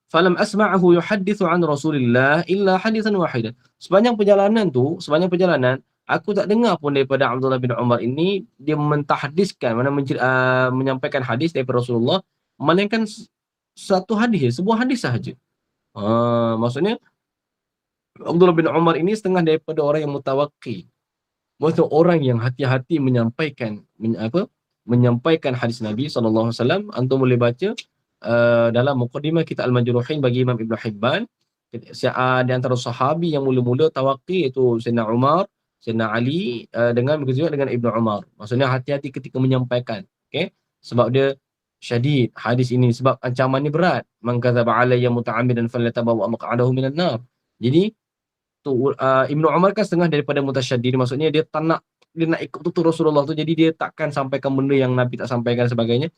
Falam asma'ahu yuhaddithu an Rasulillah illa hadithan wahidan. Sepanjang perjalanan, aku tak dengar pun daripada Abdullah bin Umar ini dia mentahdiskan, menyampaikan hadis daripada Rasulullah, melainkan satu hadis, sebuah hadis sahaja. Maksudnya Abdullah bin Umar ini setengah daripada orang yang mutawakkil. Maksudnya orang yang hati-hati menyampaikan hadis Nabi SAW. Antum boleh baca dalam muqaddimah kitab Al-Majruhin bagi Imam Ibn Hibban. Di antara sahabi yang mula-mula tawakkil itu Sayyidina Umar, Sayyidina Ali dengan begitu dengan Ibnu Umar. Maksudnya hati-hati ketika menyampaikan. Sebab dia syadid hadis ini, sebab ancaman ni berat. Man kadzaba alayya muta'ammidan falyatabawwa maq'adahu minan nar. Jadi tu Ibnu Umar kan setengah daripada mutasyaddid, maksudnya dia nak ikut betul Rasulullah tu, jadi dia takkan sampaikan benda yang Nabi tak sampaikan sebagainya.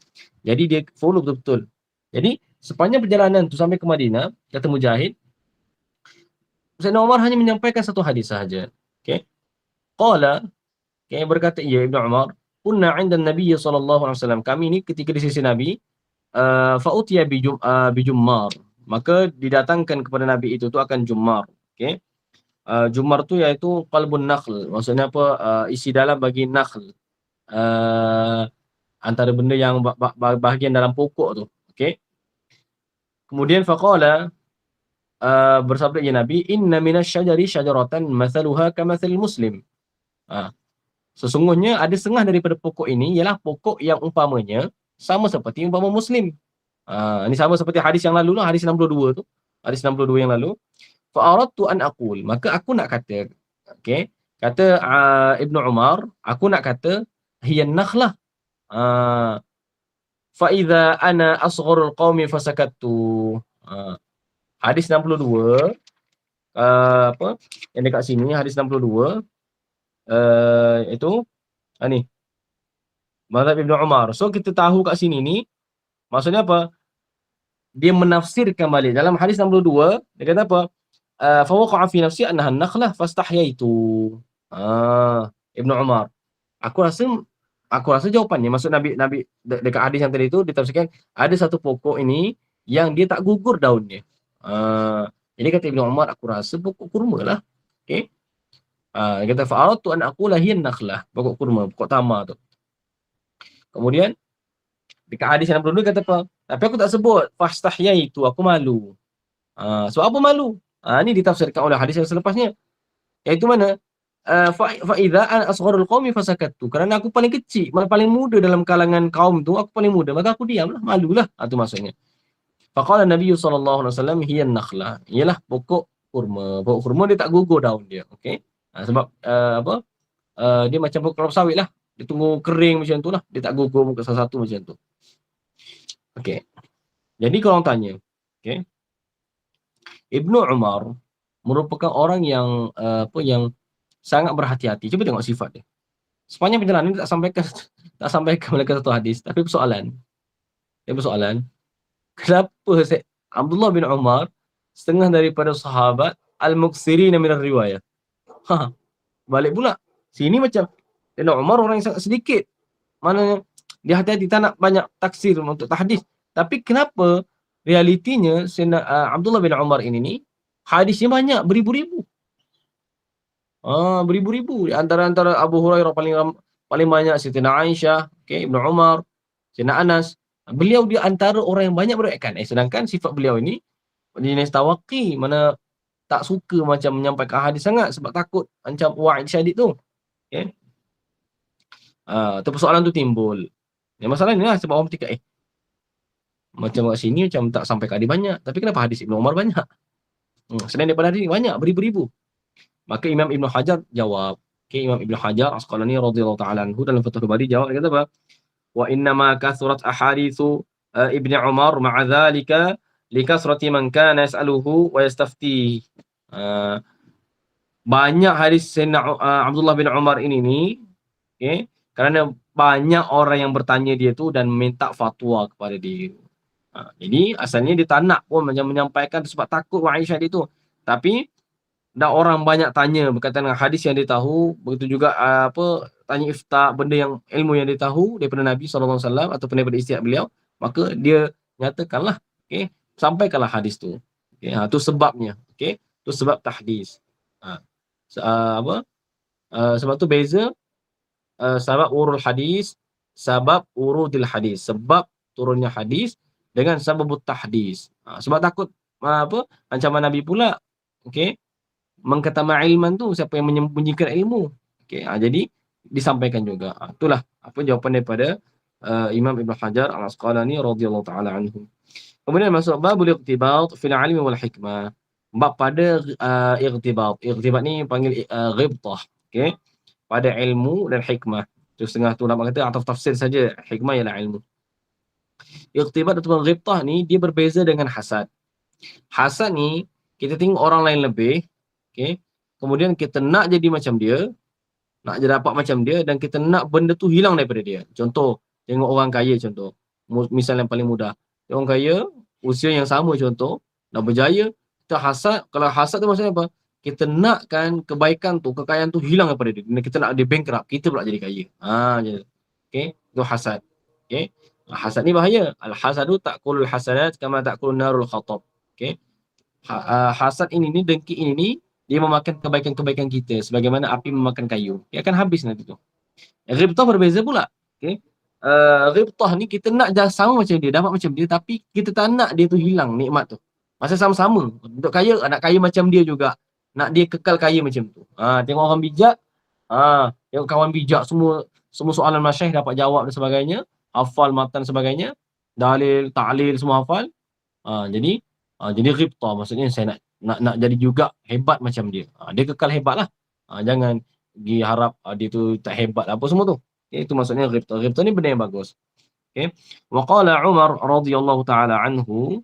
Jadi dia follow betul-betul. Jadi sepanjang perjalanan tu sampai ke Madinah, kata Mujahid, Sayyidina Umar hanya menyampaikan satu hadis sahaja. Qala, berkata Ibnu Umar, kunna 'inda Nabi sallallahu alaihi wasallam. Kami ni ketika di sisi Nabi, fa utiya bi jummar. Maka didatangkan kepada Nabi itu tu akan jummar. Jummar tu iaitu qalbun nakhl. Maksudnya apa? Isi dalam bagi nakhl. Antara benda yang bahagian dalam pokok tu. Kemudian faqala, bersabda ya Nabi, inna minasyajari syajaratan mathaluha kamathal muslim. Sesungguhnya ada setengah daripada pokok ini ialah pokok yang umpamanya sama seperti umpama muslim. Ini sama seperti hadis yang lalu lah, hadis 62 tu. Hadis 62 yang lalu. Fa aradtu an aqul, maka aku nak kata, kata Ibnu Umar, aku nak kata hiya nakhlah. Fa idza ana asgharul qaumi fasakattu. Hadis 62 yang dekat sini, hadis 62 itu ni mazhab Ibnu Umar. So kita tahu kat sini ni maksudnya apa? Dia menafsirkan balik dalam hadis 62, dia kata apa? Fa waqa'a fi nafsi annaha an-nakhlah fastahyaitu. Ibnu Umar. Aku rasa jawapannya, maksud Nabi dekat hadis yang tadi itu ditafsirkan ada satu pokok ini yang dia tak gugur daunnya. Jadi kata Ibnu Umar, aku rasa pokok kurma lah. Dia kata fa'aradtu an aqula hiya an-nakhlah, pokok kurma, pokok tamar tu. Kemudian dekat hadis yang 62 kata apa? Tapi aku tak sebut fastahyaitu, aku malu. Sebab apa malu? Ni ditafsirkan oleh hadis yang selepasnya. Iaitu mana? Fa idza an asgharul qaumi fasakattu. Kerana aku paling kecil, paling muda dalam kalangan kaum tu, aku paling muda, maka aku diamlah, malulah. Itu maksudnya. Faqala Nabi sallallahu alaihi wasallam hiya an-nakhlah. Ialah pokok kurma. Pokok kurma dia tak gugur daun dia. Sebab dia macam pokok kelapa sawit lah. Dia tunggu kering macam tu lah. Dia tak gugur muka salah satu macam tu. Jadi kalau orang tanya, Ibnu Umar merupakan orang yang yang sangat berhati-hati. Cuba tengok sifat dia. Sepanjang perjalanan dia tak sampaikan mereka satu hadis, tapi persoalan. Kenapa Abdullah bin Umar setengah daripada sahabat al-muqsirin min ar-riwayah? Balik pula. Sini macam Ibnu Umar orang yang sangat sedikit. Maknanya dia hati-hati tak nak banyak taksir untuk tahdis. Tapi kenapa realitinya Abdullah bin Umar ini ni hadisnya banyak, beribu-ribu. Beribu-ribu. Antara Abu Hurairah paling banyak, Siti Aisyah, Ibnu Umar, Sayyidina Anas. Beliau dia antara orang yang banyak beriakan. Sedangkan sifat beliau ini jenis tawaqi, mana tak suka macam menyampaikan hadis sangat sebab takut macam wa'id syadid tu. atau persoalan tu timbul. Yang masalah ni lah sebab orang bertikat, macam kat sini macam tak sampai ke hadis banyak. Tapi kenapa hadis Ibn Umar banyak? Selain daripada hadis ni banyak, beribu-ribu. Maka Imam Ibn Hajar jawab. Okay, Imam Ibn Hajar Asqalani radhiyallahu ta'ala anhu dalam Fathul Bari jawab, dia kata apa? Wa innama kathurat ahadithu Ibn Umar ma'a dhalika likathrati man kana yas'aluhu wa yastafti. Banyak hadis Sayyidina Abdullah bin Umar ini ni, okay, kerana banyak orang yang bertanya dia tu dan minta fatwa kepada dia. Jadi asalnya dia tak nak pun macam menyampaikan tu sebab takut Aisyah dia tu. Tapi dah orang banyak tanya berkaitan dengan hadis yang dia tahu, begitu juga tanya ifta, benda yang ilmu yang dia tahu daripada Nabi SAW ataupun daripada istihad beliau, maka dia nyatakanlah, okey, sampaikanlah hadis tu. Okey, tu sebabnya, okey, tu sebab tahdis. Sebab tu beza sebab urul hadis, sebab urudil hadis, sebab turunnya hadis dengan sababut tahdis. Sebab takut ancaman Nabi pula, okey, mengkatama ilman tu, siapa yang menyembunyikan ilmu. Okey, jadi disampaikan juga. Itulah apa jawapan daripada Imam Ibn Hajar Al-Asqalani radhiyallahu taala anhu. Kemudian masuk babul iqtibat fil ilmi wal hikmah. Bab pada iqtibat. Iqtibat ni panggil ghibtah, okey, pada ilmu dan hikmah. Tu setengah tu ulama kata atau tafsir saja, hikmah ialah ilmu. Iqtibat ataupun ghibtah ni dia berbeza dengan hasad. Hasad ni kita tengok orang lain lebih, okey, kemudian kita nak jadi macam dia, nak jadi dapat macam dia, dan kita nak benda tu hilang daripada dia. Contoh, tengok orang kaya contoh. Misal yang paling mudah. Orang kaya, usia yang sama contoh, dah berjaya, kita hasad. Kalau hasad tu maksudnya apa? Kita nakkan kebaikan tu, kekayaan tu hilang daripada dia. Kita nak dia bankrupt, kita pula jadi kaya. Okey, itu hasad. Okey. Hasad ni bahaya. Al-hasadu ta'kulul hasanat kama ta'kulun narul khatab. Okey. Hasad ini ni, dengki ini ni, dia memakan kebaikan-kebaikan kita sebagaimana api memakan kayu. Dia akan habis nanti tu. Ghibtah berbeza pula. Okey. Ghibtah ni kita nak sama macam dia, dapat macam dia, tapi kita tak nak dia tu hilang nikmat tu. Masa sama-sama. Untuk kaya, nak kaya macam dia juga. Nak dia kekal kaya macam tu. Tengok orang bijak, tengok kawan bijak, semua soalan masyayikh dapat jawab dan sebagainya, hafal matan sebagainya, dalil, ta'lil semua hafal. Jadi ghibtah, maksudnya saya nak jadi juga hebat macam dia. Dia kekal hebat lah. Jangan pergi harap dia tu tak hebat apa semua tu. Okay, itu maksudnya ghibtah. Ghibtah ni benda yang bagus. Okay. Wa qala Umar radhiyallahu ta'ala anhu,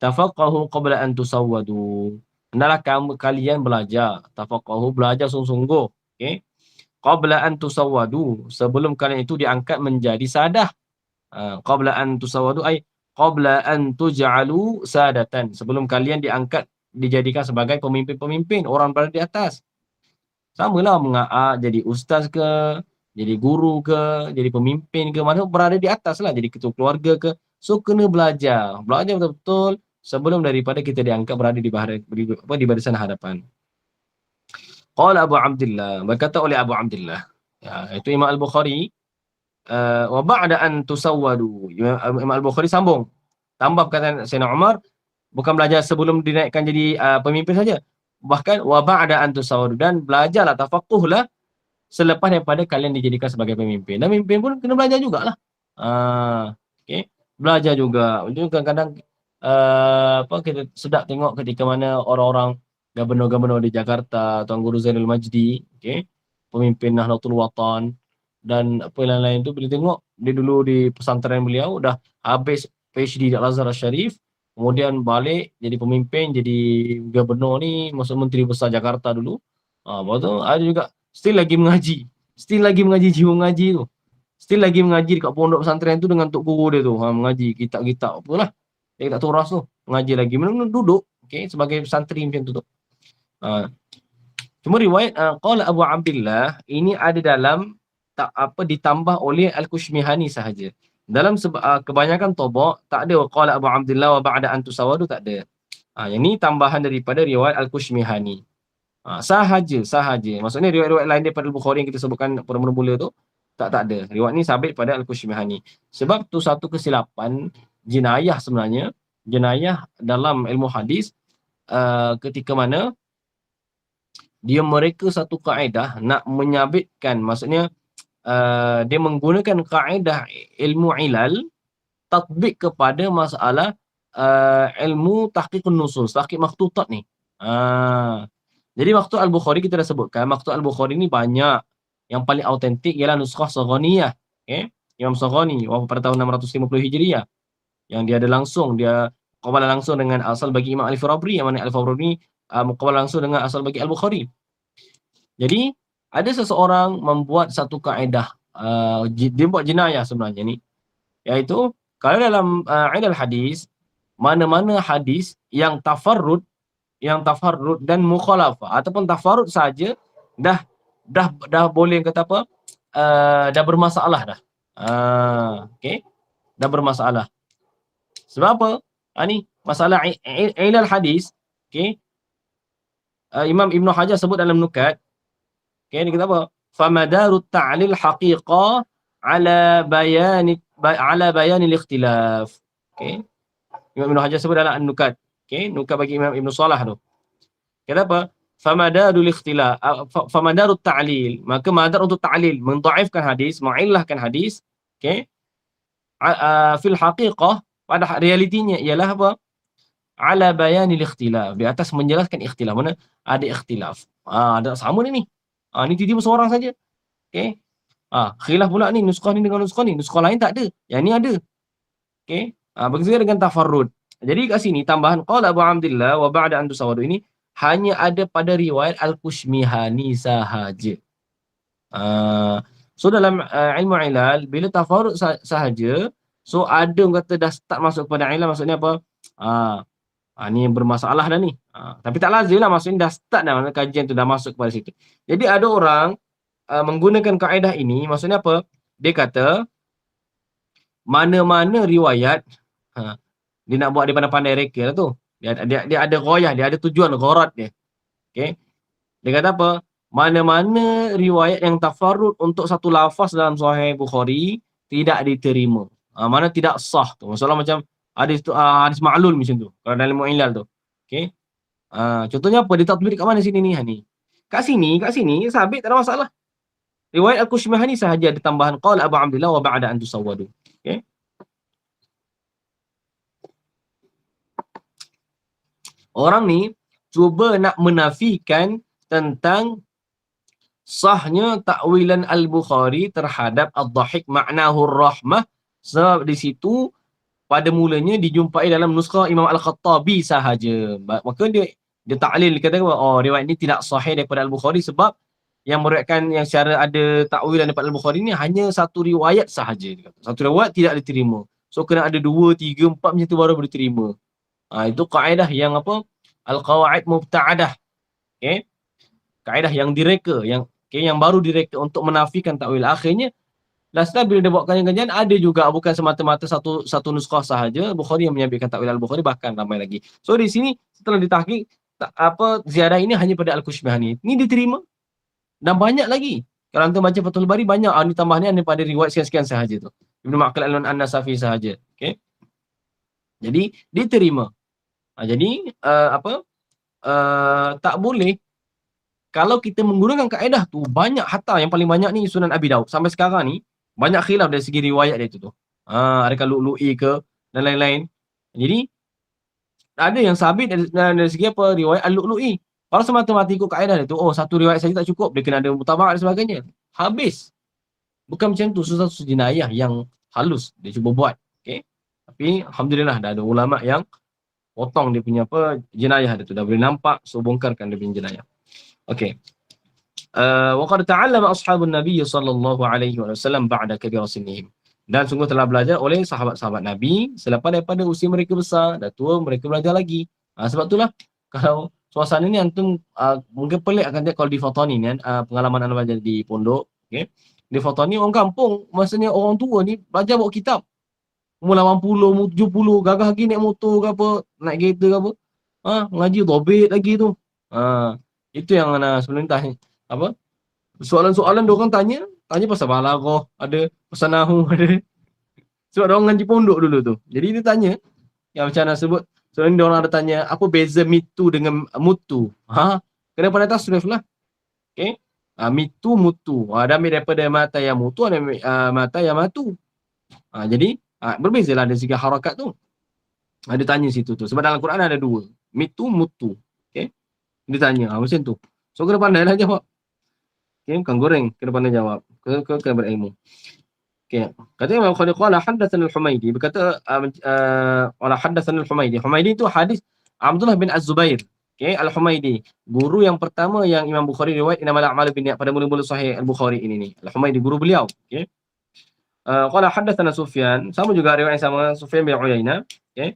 tafaqahu qabla an tusawwadu. Hendaklah kalian belajar. Tafaqahu, belajar sungguh-sungguh. Okay. Qabla an tusawwadu, sebelum kalian itu diangkat menjadi sadah. Qabla an tusawwadu ay qabla an tuj'alu sadatan, sebelum kalian diangkat, dijadikan sebagai pemimpin-pemimpin, orang berada di atas. Samalah jadi ustaz ke, jadi guru ke, jadi pemimpin ke, mana berada di atas lah, jadi ketua keluarga ke. So kena belajar betul-betul sebelum daripada kita diangkat berada di barisan hadapan. Qala Abu Abdullah, berkata oleh Abu Abdullah, itu Imam Al-Bukhari, wa ba'da an tusawwadu. Imam Al-Bukhari sambung, tambah perkataan Sayyidina Umar, bukan belajar sebelum dinaikkan jadi pemimpin saja, bahkan wa ba'da an tusawwadu, dan belajarlah, tafaqquhlah selepas daripada kalian dijadikan sebagai pemimpin. Dan pemimpin pun kena belajar jugalah. Okey, belajar juga. Kadang-kadang kita sedap tengok ketika mana orang-orang gubernur-gubernur di Jakarta, Tuan Guru Zainul Majdi, okey, pemimpin Nahdlatul Watan dan apa lain-lain tu, bila tengok dia dulu di pesantren beliau dah habis PhD di Al-Azhar Syarif, kemudian balik jadi pemimpin, jadi gubernur ni, maksud Menteri Besar Jakarta dulu. Lepas tu ada juga still lagi mengaji, jiwa mengaji tu. Still lagi mengaji dekat pondok pesantren tu dengan tok guru dia tu. Mengaji kitab-kitab apalah. Dia tak turas tu, mengaji lagi. Benar-benar duduk, okey, sebagai santri macam tu. Cuma riwayat qala Abu Abdullah ini ada dalam ditambah oleh Al-Kushmihani sahaja. Dalam kebanyakan tobak tak ada qala Abu Abdullah wa ba'da an tusawwadu, tak ada. Yang ni tambahan daripada riwayat Al-Kushmihani. Sahaja. Maksudnya riwayat-riwayat lain daripada Al-Bukhari yang kita sebutkan pada mula-mula tu tak ada. Riwayat ni sabit pada Al-Kushmihani. Sebab tu satu kesilapan jenayah sebenarnya. Jenayah dalam ilmu hadis ketika mana dia mereka satu kaedah nak menyabitkan, maksudnya dia menggunakan kaedah ilmu ilal tatbik kepada masalah ilmu tahqiqun nusus, tahqiq makhtutat ni. Jadi Makhtut Al-Bukhari kita dah sebutkan, Makhtut Al-Bukhari ni banyak. Yang paling autentik ialah nuskhah Saghaniyah. Okay? Imam Saghani wafat pada tahun 650 Hijriah. Yang dia ada langsung, dia muqabalah langsung dengan asal bagi Imam Al-Farabri, yang mana Al-Farabri ni muqabalah langsung dengan asal bagi Al-Bukhari. Jadi ada seseorang membuat satu kaedah, dia buat jenayah sebenarnya ni, iaitu kalau dalam ilal hadis, mana-mana hadis yang tafarrud dan mukhalafah ataupun tafarrud saja dah boleh kata apa, dah bermasalah dah. Okey, dah bermasalah. Sebab apa? Ni masalah ilal hadis. Okey, Imam Ibn Hajar sebut dalam Nukat. Okey, dia kata apa? Famadarut ta'lil haqiqah ala bayanil ikhtilaf. Okey, Imam Ibn Hajar sebut dalam Nukat. Okey, Nukat bagi Imam Ibn Salah tu. Kata apa? Famadadul ikhtilaf, famadarut ta'lil, maka madar untuk ta'lil, mendhaifkan hadis, mengillahkan hadis, okey, fil haqiqah, pada realitinya ialah apa? Ala bayanil ikhtilaf, di atas menjelaskan ikhtilaf. Mana ada ikhtilaf, ada sama ni. Ni tiba-tiba seorang saja. Okey. Khilaf pula ni, nuskhah ni dengan nuskhah ni, nuskhah lain tak ada, yang ni ada. Okey. Begitu dengan tafarrud. Jadi kat sini tambahan qala Abu Abdillah wa ba'da an tusawwadu ini hanya ada pada riwayat Al-Kushmihani sahaja. So dalam ilmu ilal, bila tafarrud sahaja, so ada orang kata dah start masuk kepada ilal, maksudnya apa? Ni bermasalah dah ni. Tapi tak lazim lah, maksudnya dah start dah, kajian tu dah masuk kepada situ. Jadi ada orang menggunakan kaedah ini, maksudnya apa? Dia kata mana-mana riwayat, dia nak buat dia pandai-pandai reka lah tu. Dia ada ghayah, dia ada tujuan, gharad dia. Okey. Dia kata apa? Mana-mana riwayat yang tafarrud untuk satu lafaz dalam Sahih Bukhari tidak diterima. Mana tidak sah tu. Masalah macam hadis tu, hadis ma'lul macam tu. Kalau dalam mu'ilal tu. Okey. Contohnya apa? Dia tatbik kat mana sini ni? Kat sini sabit tak ada masalah. Riwayat Al-Kushmihani sahaja ada tambahan qala Abu Abdillah wa ba'da an tusawwadu. Okey. Orang ni cuba nak menafikan tentang sahnya ta'wilan Al-Bukhari terhadap Ad-Dhahik ma'nahu rahmah, sebab di situ pada mulanya dijumpai dalam nuskhah Imam Al-Khattabi sahaja. Maka dia ta'lil, kata riwayat ini tidak sahih daripada Al-Bukhari sebab yang meriwayatkan yang secara ada ta'wilan daripada Al-Bukhari ni hanya satu riwayat sahaja. Satu riwayat tidak diterima. So kena ada 2, 3, 4 macam tu baru boleh terima. Itu kaedah yang apa? Al-qawaid mubta'adah. Okey. Kaedah yang direka, yang baru direka untuk menafikan takwil. Akhirnya last time bila dia buat kajian-kajian, ada juga bukan semata-mata satu nuskhah sahaja Bukhari yang menyabitkan takwil Al-Bukhari, bahkan ramai lagi. So di sini setelah ditahqiq ziyadah ini hanya pada Al-Kushmihani. Ini diterima. Dan banyak lagi. Kalau anda baca Fathul Bari banyak ni tambahannya hanya pada riwayat sekian-sekian sahaja tu. Ibnu Ma'qil An-Nasafi sahaja. Okey. Jadi diterima. Jadi tak boleh kalau kita menggunakan kaedah tu. Banyak, hatta yang paling banyak ni Sunan Abi Daud sampai sekarang ni banyak khilaf dari segi riwayat dia tu. Adakah lu'lu'i ke dan lain-lain. Jadi ada yang sabit dari segi apa, riwayat al-lu'lu'i. Kalau semata-mata ikut kaedah dia tu, satu riwayat saja tak cukup, dia kena ada mutaba'ah dan sebagainya. Habis. Bukan macam tu, satu jenayah yang halus dia cuba buat. Okey. Tapi alhamdulillah dah ada ulama yang potong dia punya jenayah dia tu, dah boleh nampak, so bongkarkan dia punya jenayah. Okey. Wa qad ta'allama ashabun nabiy sallallahu alaihi wasallam ba'da kabir sinihim. Dan sungguh telah belajar oleh sahabat-sahabat Nabi selepas daripada usia mereka besar, dah tua mereka belajar lagi. Sebab itulah kalau suasana ni antum mungkin pelik akan tengok kalau di Fatani ni kan, pengalaman anda belajar di pondok, okey. Di Fatani orang kampung, masanya orang tua ni belajar bawa kitab. Umur 80, 70, gagah lagi naik motor ke apa, naik kereta ke apa. Mengaji dobit lagi tu. Itu yang sebelum ni tanya apa? Soalan-soalan dia orang tanya pasal balaghah, ada pasal nahwu, ada. Sebab dia orang ngaji pondok dulu tu. Jadi dia tanya yang macam mana sebut. Sebelum ni dia orang ada tanya apa beza mitu dengan mutu. Kena pada atas tulis lah. Okey. Mitu mutu. Ada ambil daripada mata yang mutu, ada ambil mata yang matu. Jadi berbezalah dari segi harakat tu. Dia tanya situ tu. Sebab dalam Quran ada dua. Mitu mutu. Okey. Dia tanya macam tu. So kena pandailah jawab. Okey, bukan goreng, kena pandai jawab. Kena berilmu. Okey. Kata Imam Bukhari qala hadatsana al-Humaidi, berkata qala hadatsana al-Humaidi. Humaidi itu hadis Abdullah bin Az-Zubair. Okey, al-Humaidi, guru yang pertama yang Imam Bukhari riwayat Innamal a'malu binniyat pada mula-mula sahih al-Bukhari ini ni. Al-Humaidi guru beliau. Okey. Qala hadatsana Sufyan, sama juga riwayat sama Sufyan bin Uyainah. Okey.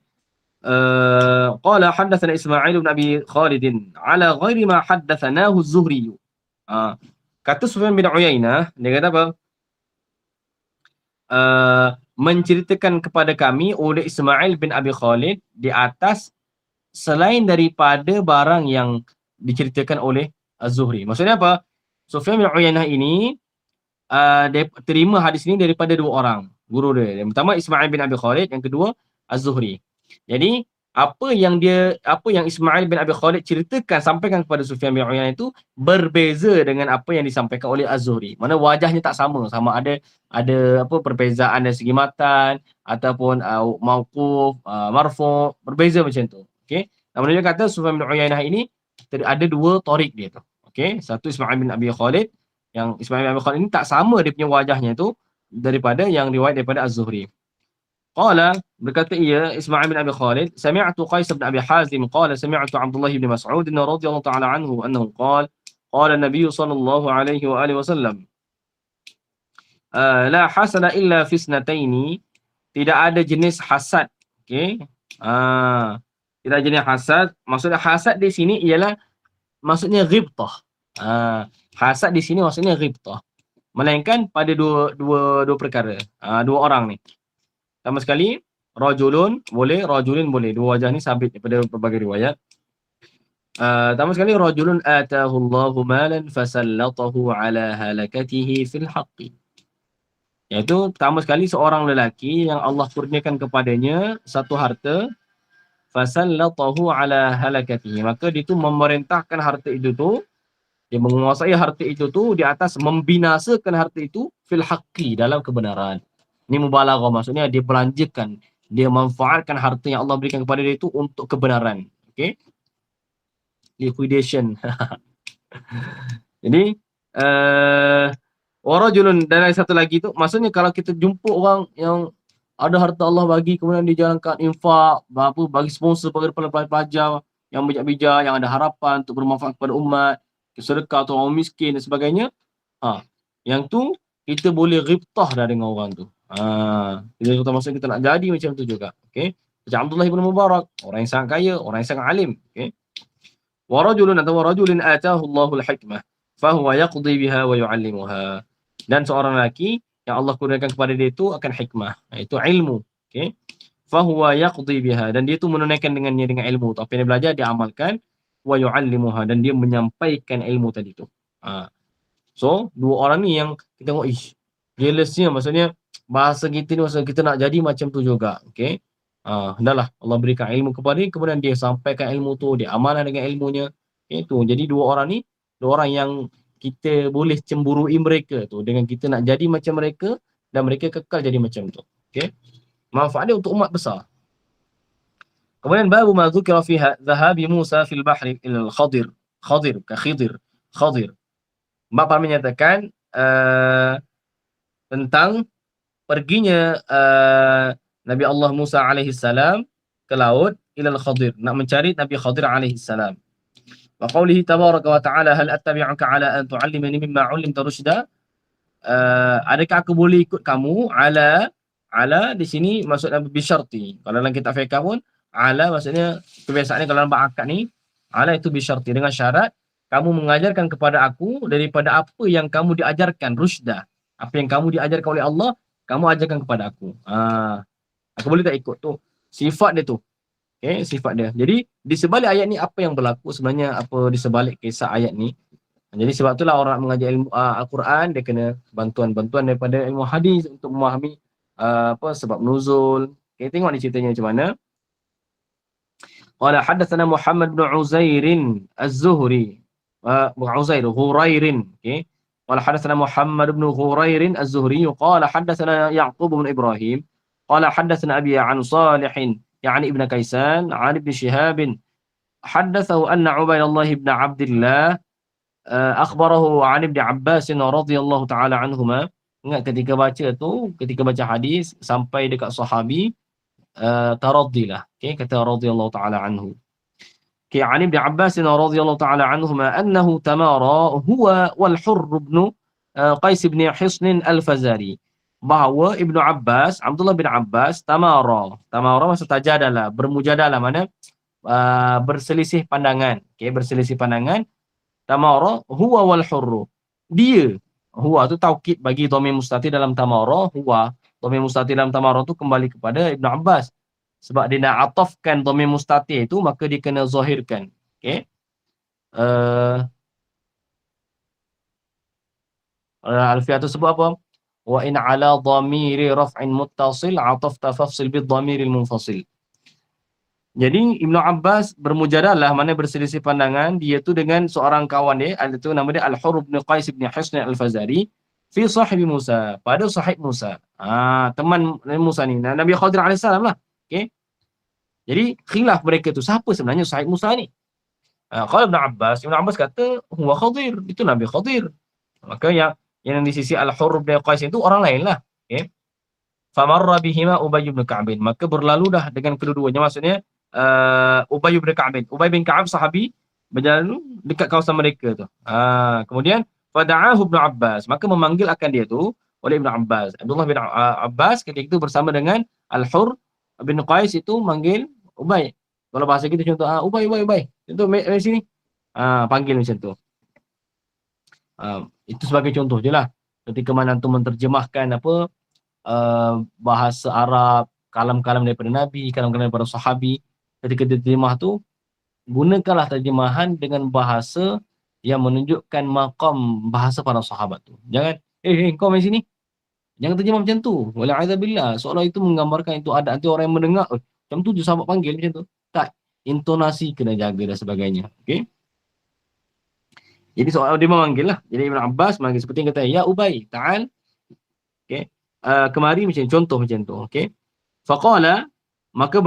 قال حدثنا إسماعيل بن أبي خالد على غير ما حدثناه الزهري. Kata Sufyan bin Uyainah, dia kata apa? Menceritakan kepada kami oleh Ismail bin Abi Khalid di atas selain daripada barang yang diceritakan oleh Az-Zuhri. Maksudnya apa? Sufyan bin Uyainah ini dia terima hadis ini daripada dua orang guru dia. Yang pertama Ismail bin Abi Khalid, yang kedua Az-Zuhri. Jadi apa yang Ismail bin Abi Khalid ceritakan, sampaikan kepada Sufyan bin Uyainah itu berbeza dengan apa yang disampaikan oleh Az-Zuhri. Mana wajahnya tak sama ada apa perbezaan dari segi matan ataupun mauquf, marfu', berbeza macam tu. Okey. Namun dia kata Sufyan bin Uyainah ini ada dua tarik dia tu. Okey, satu Ismail bin Abi Khalid, yang Ismail bin Abi Khalid ini tak sama dia punya wajahnya tu daripada yang riwayat daripada Az-Zuhri. Qala, berkata ia Ismail bin Abi Khalid, sami'tu Qais bin Abi Hazim qala sami'tu Abdullah bin Mas'ud radhiyallahu ta'ala anhu annahu qala Nabi sallallahu alaihi wa alihi wasallam, la hasada illa fi isnataini, tidak ada jenis hasad. Okey. Tidak ada jenis hasad. Maksudnya hasad di sini ialah maksudnya ghibtah. Hasad di sini maksudnya ghibtah. Melainkan pada dua perkara. Dua orang ni. Sama sekali, rajulun boleh, rajulin boleh. Dua wajah ni sabit daripada berbagai riwayat. Pertama sekali, rajulun atahu Allahu malan fasallatahu ala halakatihi fil haqqi. Iaitu pertama sekali seorang lelaki yang Allah kurniakan kepadanya satu harta, fasallatahu ala halakatihi. Maka dia tu memerintahkan harta itu tu, dia menguasai harta itu tu di atas membinasakan harta itu fil haqqi, dalam kebenaran. Ini mubalaghah, maksudnya dia belanjakan, dia manfaatkan harta yang Allah berikan kepada dia itu untuk kebenaran. Okey. Liquidation. Jadi warajulun, dan satu lagi tu, maksudnya kalau kita jumpa orang yang ada harta Allah bagi, kemudian dia jalankan infak, bagi sponsor kepada pelajar yang bijak-bijak, yang ada harapan untuk bermanfaat kepada umat, sedekah atau orang miskin dan sebagainya. Yang tu kita boleh ghibtah dah dengan orang tu. Kita maksud kita nak jadi macam tu juga. Okey. Macam Abdullah bin Mubarak, orang yang sangat kaya, orang yang sangat alim. Okey. Wa rajulun atau rajulin atahu Allahul hikmah fa huwa yaqdi biha wa yu'allimuha. Dan seorang lelaki yang Allah kurniakan kepada dia itu akan hikmah, iaitu ilmu. Okey. Fa huwa yaqdi biha, dan dia tu menunaikan dengannya dengan ilmu. Apa yang dia belajar dia amalkan, wa yu'allimuha, dan dia menyampaikan ilmu tadi tu. So, dua orang ni yang kita tengok jealousnya, maksudnya bahasa kita ni, maksudnya kita nak jadi macam tu juga. Okey. Hendaklah Allah berikan ilmu kepada dia, kemudian dia sampaikan ilmu tu, dia amanah dengan ilmunya. Okey tu. Jadi dua orang ni, dua orang yang kita boleh cemburui mereka tu dengan kita nak jadi macam mereka, dan mereka kekal jadi macam tu. Okey. Manfaat dia untuk umat besar. Kemudian babu ma dzukira fi dhahabi Musa fil bahri ila al-Khadir. Khadir. Bapa menyatakan tentang perginya Nabi Allah Musa alaihi salam ke laut ila al-Khadir, nak mencari Nabi Khadir alaihi salam. Wa qawlihi tabaraka wa ta'ala hal attabi'uka ala an tu'allimani mimma 'ullimta rusyda. Adakah aku boleh ikut kamu? Ala di sini maksudnya bisyarti. Kalau dalam kitab fiqh pun ala maksudnya kebiasaannya kalau dalam akad ni ala itu bisyarti, dengan syarat kamu mengajarkan kepada aku daripada apa yang kamu diajarkan, rusyda. Apa yang kamu diajarkan oleh Allah, kamu ajarkan kepada aku. Aku boleh tak ikut tu? Sifat dia tu. Okay, sifat dia. Jadi di sebalik ayat ni apa yang berlaku sebenarnya, apa di sebalik kisah ayat ni? Jadi sebab itulah orang nak mengajar ilmu Al-Quran, dia kena bantuan daripada ilmu hadis untuk memahami sebab nuzul. Okay, tengok ni ceritanya macam mana. Qala haddatsana Muhammad bin Uzair Az-Zuhri. bukan Uzair, Ghurairin. Okey. Qala hadatsana Muhammad bin Ghurairin Az-Zuhri qala hadatsana Ya'qub bin Ibrahim qala hadatsana Abi an Salih يعني ابن كيسان عن ابن شهاب حدثه أن عبيد الله بن عبد الله أخبره عن ابن عباس رضي الله تعالى عنهما. Ingat ketika baca tu, ketika baca hadis sampai dekat sahabi taraddilah. Okey, kata radhiyallahu taala anhu. Okey, an Ibn Abbas radhiyallahu taala anhuma annahu tamara huwa wal Hurr ibn Qais ibn Hisn al-Fazari. Bahawa Ibnu Abbas, Abdullah bin Abbas tamara. Tamara maksud tajadalah, bermujadalah, mana berselisih pandangan. Okey, berselisih pandangan. Tamara huwa wal Hurr. Dia, huwa tu taukid bagi dhamir mustatir dalam tamara, huwa. Dhamir mustatir dalam tamara tu kembali kepada Ibnu Abbas. Sebab dia nak atafkan dhamir mustatir tu, maka dia kena zahirkan. Okey. Alfiah tu sebut apa? Wa in ala dhamiri raf'in muttasil atafta fafsil bid dhamiril munfasil. Jadi Ibnu Abbas bermujadalah, mana berselisih pandangan dia tu dengan seorang kawan dia, itu nama dia Al-Hurr bin Qais bin Hisn al-Fazari fi sahibi Musa, pada sahib Musa. Teman Musa ni, Nabi Khadir alaihi salam lah. Okey. Jadi khilaf mereka tu, siapa sebenarnya sahib Musa ni? Kalau Ibnu Abbas kata huwa Khadir, itu Nabi Khadir. Maka yang di sisi Al-Hurr bin Qais itu orang lain lah. Okey. Famarra bihima Ubay bin Ka'b, maka berlalu dah dengan kedua-duanya, maksudnya Ubay bin Ka'b. Ubay bin Ka'b sahabi, berjalan dekat kawasan mereka tu. Kemudian fada'ahu Ibnu Abbas, maka memanggil akan dia tu oleh Ibnu Abbas. Abdullah bin Abbas ketika itu bersama dengan Al-Hurr bin Qais itu manggil Ubay. Kalau bahasa kita contoh, Ubay. Contoh mari sini. Panggil macam tu. Itu sebagai contoh je lah. Ketika mana tu menterjemahkan bahasa Arab, kalam-kalam daripada Nabi, kalam-kalam daripada sahabi, ketika diterjemah tu, gunakanlah terjemahan dengan bahasa yang menunjukkan maqam bahasa para sahabat tu. Jangan, kau main sini. Jangan terjemah macam tu. Wala'adzabillah. Seolah itu menggambarkan itu ada nanti orang yang mendengar, macam tu je sahabat panggil macam tu. Tak. Intonasi kena jaga dan sebagainya. Okey. Jadi seolah dia memanggil lah. Jadi Ibn Abbas manggil seperti yang kata, ya Ubay, ta'al. Okey. Kemari macam contoh macam tu. Okey. Faqala, maka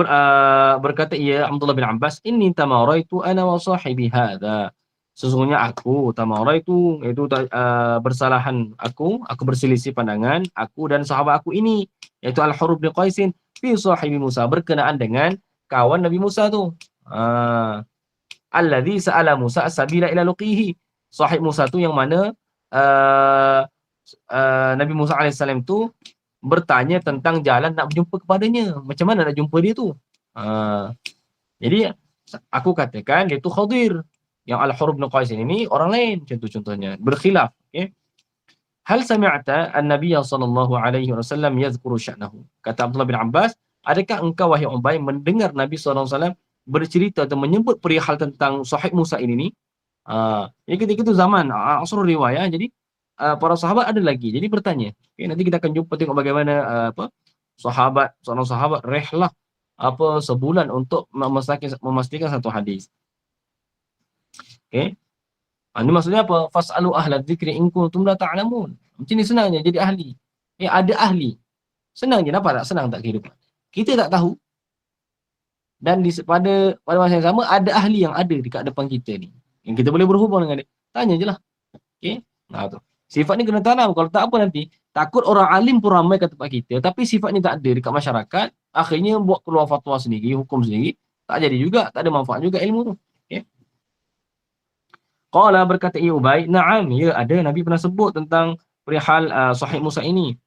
berkata ia Abdullah bin Abbas, inni tamaraitu ana wa sahibi hadha. Sesungguhnya aku tamaraitu, iaitu bersalahan aku berselisih pandangan aku dan sahabat aku ini, iaitu Al-Hurr bin Qais fi sahibi Musa, berkenaan dengan kawan Nabi Musa tu. Alladhi sa'ala Musa as-sabila ila luqihi. Sahib Musa tu yang mana Nabi Musa alaihissalam tu bertanya tentang jalan nak berjumpa kepadanya. Macam mana nak jumpa dia tu? Jadi aku katakan dia tu Khadir. Yang Al-Hurr bin Qais ini orang lain, contoh-contohnya. Berkhilaf. Okay? Hal sami'ata an-Nabiy sallallahu alaihi wasallam yadhkuru sya'nahu. Kata Abdullah bin Abbas, adakah engkau wahai Ubay mendengar Nabi sallallahu alaihi wasallam bercerita atau menyebut perihal tentang sahib Musa ini ni? Jadi ketika itu zaman asrul riwayah, jadi para sahabat ada lagi. Jadi bertanya. Okay, nanti kita akan jumpa tengok bagaimana seorang sahabat rehlah sebulan untuk memastikan satu hadis. Okey. Ini maksudnya apa? Fas'alu ahla dzikri in kuntum la ta'lamun. Macam ni senangnya jadi ahli. Ada ahli. Senang je, nampak tak? Senang tak kehidupan? Kita tak tahu. Dan pada masa yang sama ada ahli yang ada dekat depan kita ni. Yang kita boleh berhubung dengan dia. Tanya je lah. Okey. Tu. Sifat ni kena tanam. Kalau tak apa nanti, takut orang alim pun ramai kat tempat kita, tapi sifat ni tak ada dekat masyarakat, akhirnya buat keluar fatwa sendiri, hukum sendiri, tak jadi juga, tak ada manfaat juga ilmu tu. Okey. Qala, berkata ia Ubay, na'am, ya ada, Nabi pernah sebut tentang perihal sahih Musa ini.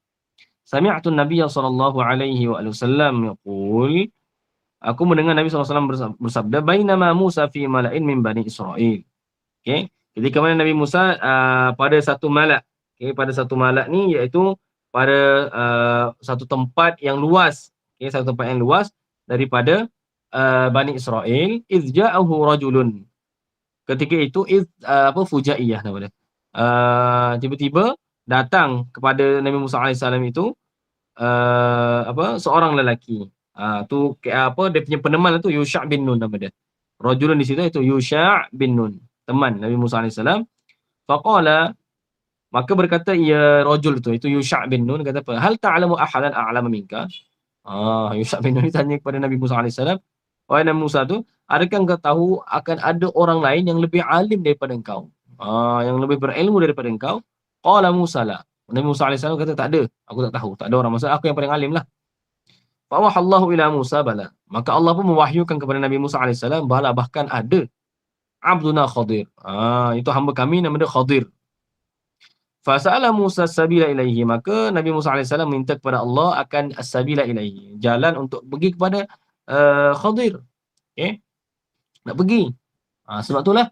Sami'tu Nabiy sallallahu alaihi wasallam yaqul, aku mendengar Nabi sallallahu alaihi wasallam bersabda, bainama Musa fi mala'in min Bani Israil. Okey. Ketika mana Nabi Musa pada satu malak, pada satu malak ni iaitu pada satu tempat yang luas, satu tempat yang luas daripada Bani Israel, iz ja'ahu rajulun. Ketika itu fujaiyah nama dia. Tiba-tiba datang kepada Nabi Musa alaihissalam itu seorang lelaki. Dia punya peneman tu Yusha' bin Nun nama dia. Rajulun di situ itu Yusha' bin Nun. teman Nabi Musa alaihissalam. Faqala, maka berkata ia rajul tu, itu Yusha' bin Nun, kata apa? Hal ta'lamu ahadan a'lama minka? Yusha' bin Nun ni tanya kepada Nabi Musa alaihissalam, wahai Nabi Musa tu, adakah engkau tahu akan ada orang lain yang lebih alim daripada engkau? Yang lebih berilmu daripada engkau? Qala Musa la. Nabi Musa alaihissalam kata tak ada, aku tak tahu, tak ada orang. Maksud aku yang paling alim lah. Fa wahallahu ila Musa bala. Maka Allah pun mewahyukan kepada Nabi Musa alaihissalam, bala, bahkan ada abduna Khadir. Itu hamba kami nama dia Khadir. Fasa'ala Musa sabila ilaihi, maka Nabi Musa alaihissalam minta kepada Allah akan as-sabila ilaihi, jalan untuk pergi kepada Khadir. Okey. Nak pergi. Sebab itulah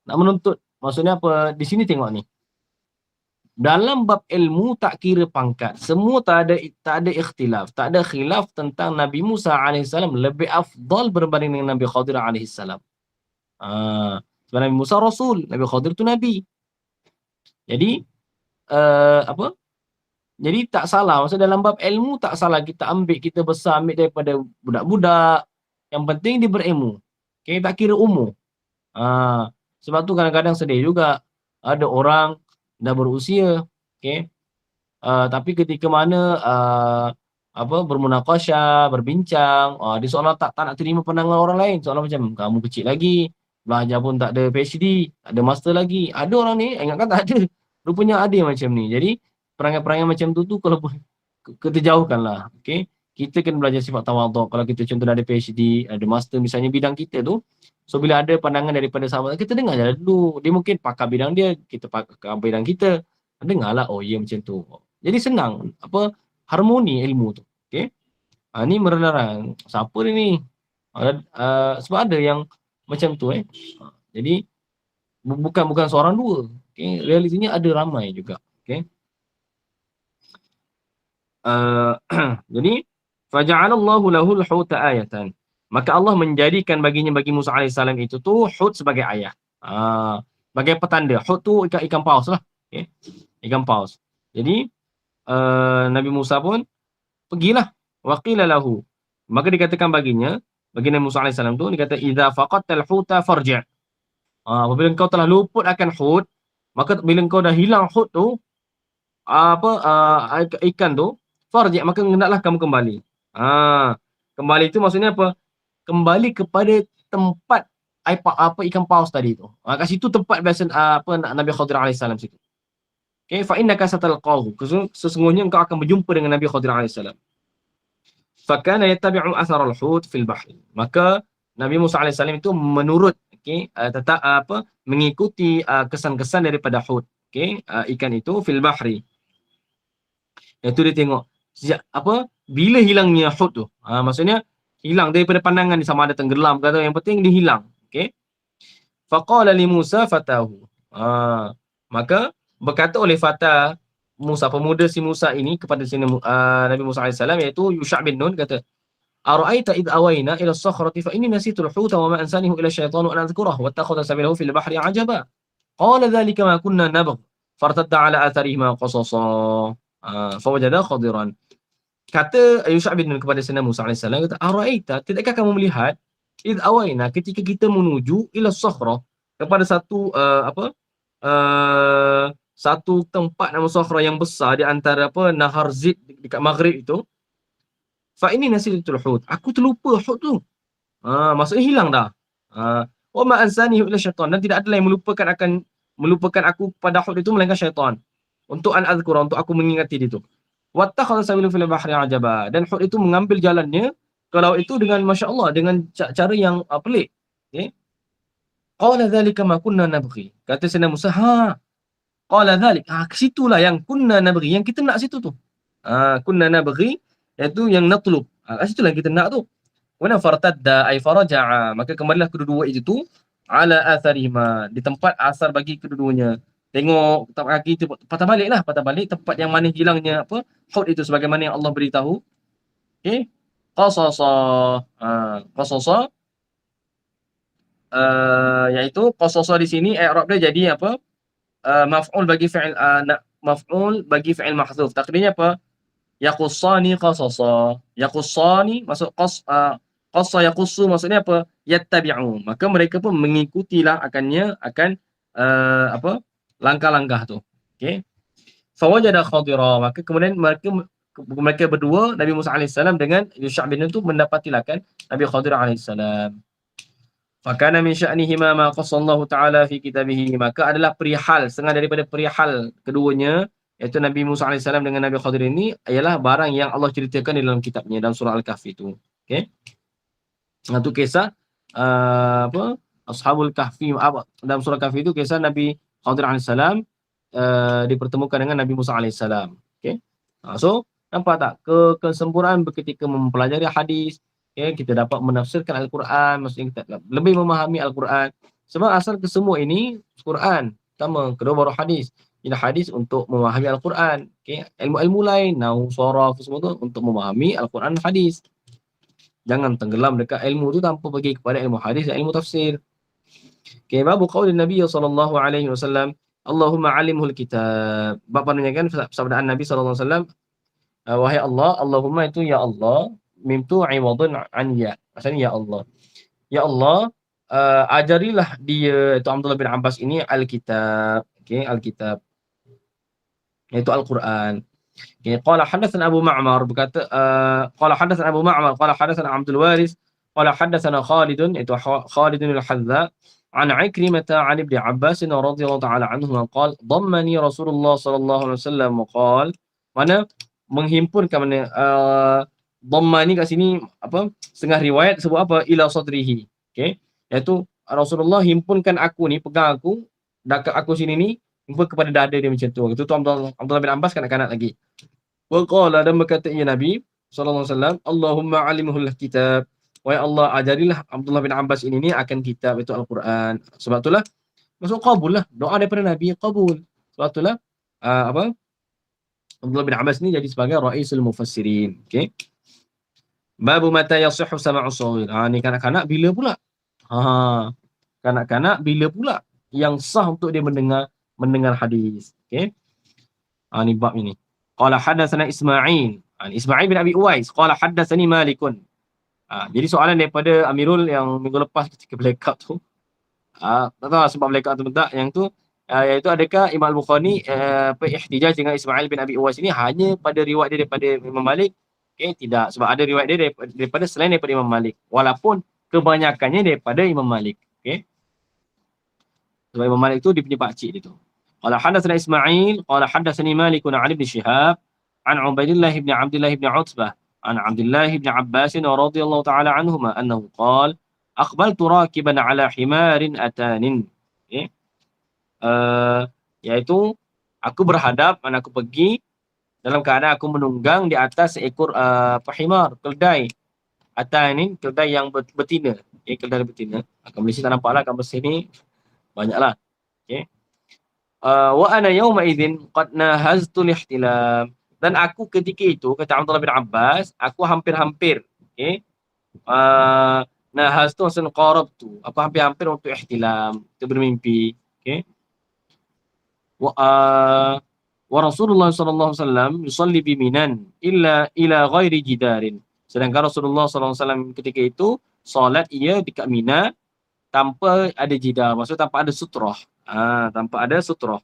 nak menuntut. Maksudnya apa? Di sini tengok ni. Dalam bab ilmu tak kira pangkat. Semua tak ada ikhtilaf, tak ada khilaf tentang Nabi Musa alaihissalam lebih afdal berbanding dengan Nabi Khadir alaihissalam. Sebab Nabi Musa Rasul, Nabi Khadir tu Nabi. Jadi apa? Jadi tak salah. Maksud dalam bab ilmu tak salah kita ambil, kita besar ambil daripada budak-budak. Yang penting dia berilmu. Okay, tak kira umur. Sebab tu kadang-kadang sedih juga. Ada orang dah berusia, okay, tapi ketika mana bermunaqasyah, berbincang, dia seolah tak nak terima pandangan orang lain. Seolah macam kamu kecil lagi, belajar pun tak ada PhD, tak ada master lagi. Ada orang ni ingatkan tak ada. Rupanya ada macam ni. Jadi perangai-perangai macam tu kalau kita jauhkanlah. Okay? Kita kena belajar sifat tawaduk. Kalau kita contoh ada PhD, ada master misalnya bidang kita tu, so bila ada pandangan daripada sahabat, kita dengar je dulu. Dia mungkin pakar bidang dia, kita pakar bidang kita. Dengarlah, oh ya macam tu. Jadi senang harmoni ilmu tu. Okay? Ni merenarang. Siapa dia ni? Sebab ada yang macam tu. Jadi bukan seorang dua. Okay? Realitinya ada ramai juga. Okay? Jadi faja'alallahu lahul huta ayatan. Maka Allah menjadikan bagi Musa alaihissalam itu tu hut sebagai ayat. Sebagai petanda. Hut tu ikan paus lah. Okay? Ikan paus. Jadi Nabi Musa pun pergilah. Waqila lahu. Maka dikatakan bagi Nabi Musa alaihissalam tu, dikata idza faqadtal huta farji'. Apabila engkau telah luput akan hut, maka bila engkau dah hilang hut tu, ikan tu, farji', maka hendaklah kamu kembali. Kembali itu maksudnya apa? Kembali kepada tempat ikan paus tadi tu. Kat situ tempat biasa Nabi Khadir alaihissalam situ. Okay, fa innaka satalqahu. Sesungguhnya engkau akan berjumpa dengan Nabi Khadir alaihissalam. Fa kana yattabi'u athar al-hut fil bahr. Maka Nabi Musa alaihissalam itu menurut mengikuti kesan-kesan daripada hut. Okay, ikan itu fil bahri. Itu dia tengok bila hilangnya hut tu. Maksudnya hilang daripada pandangan ni, sama ada tenggelam ke atau yang penting dia hilang. Okey. Faqala li Musa fatahu. Maka berkata oleh fata Musa, pemuda si Musa ini kepada Nabi Musa alaihissalam, iaitu Yusha' bin Nun, kata ara'aita id awayna ila as-sakhrati fa inni nasitu al-huta wa ma ansanihu ila asy-syaitanu an adhkurahu wattakhadha sabilahu fil bahri ajaba. Qala dhalika ma kunna nabgh fartadda ala atharihima qasasa. Fawajada Khadiran. Kata Yusha' bin Nun kepada Nabi Musa alaihissalam, kata ara'aita, tidakkah kamu melihat id awayna, ketika kita menuju ila as-sakhra, kepada satu tempat nama sakhra yang besar di antara Nahar Zid dekat Maghrib itu. Fa ini nasitul hut, aku terlupa hut tu. Maksudnya hilang dah. Wa ma ansani illa syaitan, dan tidak ada yang melupakan aku pada hut itu melainkan syaitan. Untuk an azkura, untuk aku mengingati dia tu. Wattakhadha sabilahu fil bahri ajaba, dan hut itu mengambil jalannya ke laut itu dengan masya-Allah, dengan cara yang pelik. Okey. Qala dzalika ma kunna nabghi. Kata Sayyidina Musa, qala dzalik, ke situlah yang kunna nabghi, yang kita nak situ tu. Kunna nabghi, iaitu yang natlub. Kat situlah yang kita nak tu. Wa fartadda ay faraja'a, maka kembalilah kedua-dua itu tu ala atharihima, di tempat asar bagi kedua-duanya. Tengok tempat kaki tu, patah balik tempat yang mana hilangnya hut itu, sebagaimana yang Allah beritahu. Okey. Qasasa. Iaitu qasasa di sini i'rab dia jadi maf'ul bagi fi'il mahdzuf. Takdirnya apa? Yaqussani qasasa. Yaqussani masuk Qassa yaqussu maksudnya apa? Yattabi'u. Maka mereka pun mengikutilah akan apa? Langkah-langkah tu. Okey. Fawajada Khadira. Maka kemudian mereka berdua Nabi Musa alaihissalam dengan Yusha' bin Nun tu mendapatilah kan Nabi Khadir alaihissalam. Fakana min sya'nihima ma qassallahu ta'ala fi kitabihi. Maka adalah perihal, setengah daripada perihal keduanya, iaitu Nabi Musa alaihissalam dengan Nabi Khadir ini, ialah barang yang Allah ceritakan di dalam kitabnya, dalam surah Al-Kahfi itu. Okey. Itu kisah apa? Ashabul Kahfi. Dalam surah Kahfi itu kisah Nabi Khadir alaihissalam dipertemukan dengan Nabi Musa alaihissalam. Okey. So, nampak tak kesempurnaan ketika mempelajari hadis. Okay, kita dapat menafsirkan Al-Quran, maksudnya kita lebih memahami Al-Quran. Sebab asal kesemua ini Quran. Pertama, kedua baru hadis. Ini hadis untuk memahami Al-Quran. Okay, ilmu-ilmu lain, nahwu, sharaf, semua tu untuk memahami Al-Quran dan hadis. Jangan tenggelam dekat ilmu tu tanpa pergi kepada ilmu hadis dan ilmu tafsir. Okay, babu qaulin Nabi sallallahu alaihi wasallam, Allahumma alimhul kitab. Bab menanyakan sabdaan Nabi sallallahu alaihi wasallam, wahai Allah, Allahumma itu ya Allah, mim tu iwadun an ya. Maksudnya ya Allah. Ya Allah, ajarilah dia itu Abdullah bin Abbas ini Alkitab. Okey, Alkitab. Iaitu Al-Quran. Okey, qala hadatsana Abu Ma'mar berkata qala hadatsana Abu Ma'mar qala hadatsana Abdul Waris qala hadatsana Khalidun itu Khalidun al-Hadza an Ikrimah an Ibn Abbas radhiyallahu ta'ala anhu qala dhammani Rasulullah sallallahu alaihi wasallam qala mana menghimpunkan mana dhamma ni kat sini apa setengah riwayat sebut apa ila sadrihi. Okey, iaitu Rasulullah himpunkan aku ni, pegang aku dekat aku sini ni, himpun kepada dada dia macam tu. Itu Abdullah bin Abbas kanak-kanak lagi. Wa qala, dan berkata ya Nabi sallallahu alaihi wasallam, Allahumma alimhul kitab. Wahai Allah, ajarilah Abdullah bin Abbas ini ni akan kitab itu Al-Quran. Sebab itulah masuk qabul lah, doa daripada Nabi qabul. Sebab itulah apa Abdullah bin Abbas ni jadi sebagai Raisul Mufassirin. Okey. Babu mata yasihhu sama'u shaghir. Ni kanak-kanak bila pula? Kanak-kanak bila pula yang sah untuk dia mendengar hadis. Okey. Ni bab ini. Qala hadatsana Ismail. Ismail bin Abi Uwais qala hadatsani Malikun. Jadi soalan daripada Amirul yang minggu lepas ketika blackout tu. Tak tahu sebab blackout tu tak, yang tu iaitu adakah Imam Al-Bukhari ihtijaj dengan Ismail bin Abi Uwais ini hanya pada riwayat dia daripada Imam Malik? Okay, tidak. Sebab ada riwayat dia daripada selain daripada Imam Malik. Walaupun kebanyakannya daripada Imam Malik. Okay. Sebab Imam Malik tu dia punya pakcik dia tu. Qala hadatsana Ismail, qala hadatsani Malik an Ibn Shihab, an Ubaidillah ibn Abdullah ibn Utbah, an Abdullah ibn Abbas radhiyallahu ta'ala anhuma annahu qala aqbaltu rakiban ala himarin atanin. Okay. Iaitu aku berhadap, aku pergi dalam keadaan aku menunggang di atas seekor himar, keldai. Atanin, keldai yang betina. Okay, keldai betina. Kat Malaysia tak nampak lah, kat Mesir ni banyaklah. Okay. Wa ana yawma idzin qad nahaztu lihtilam. Dan aku ketika itu, kata Abdullah bin Abbas, aku hampir-hampir. Okay. Nahaztu maksudnya qarabtu. Aku hampir-hampir untuk ihtilam, untuk bermimpi. Okay. Wa Rasulullah sallallahu alaihi wasallam yusalli bi Minan illa ila ghairi jidarin. Sedangkan Rasulullah sallallahu alaihi wasallam ketika itu solat ia dekat Mina tanpa ada jidar, maksudnya tanpa ada sutrah. Tanpa ada sutrah.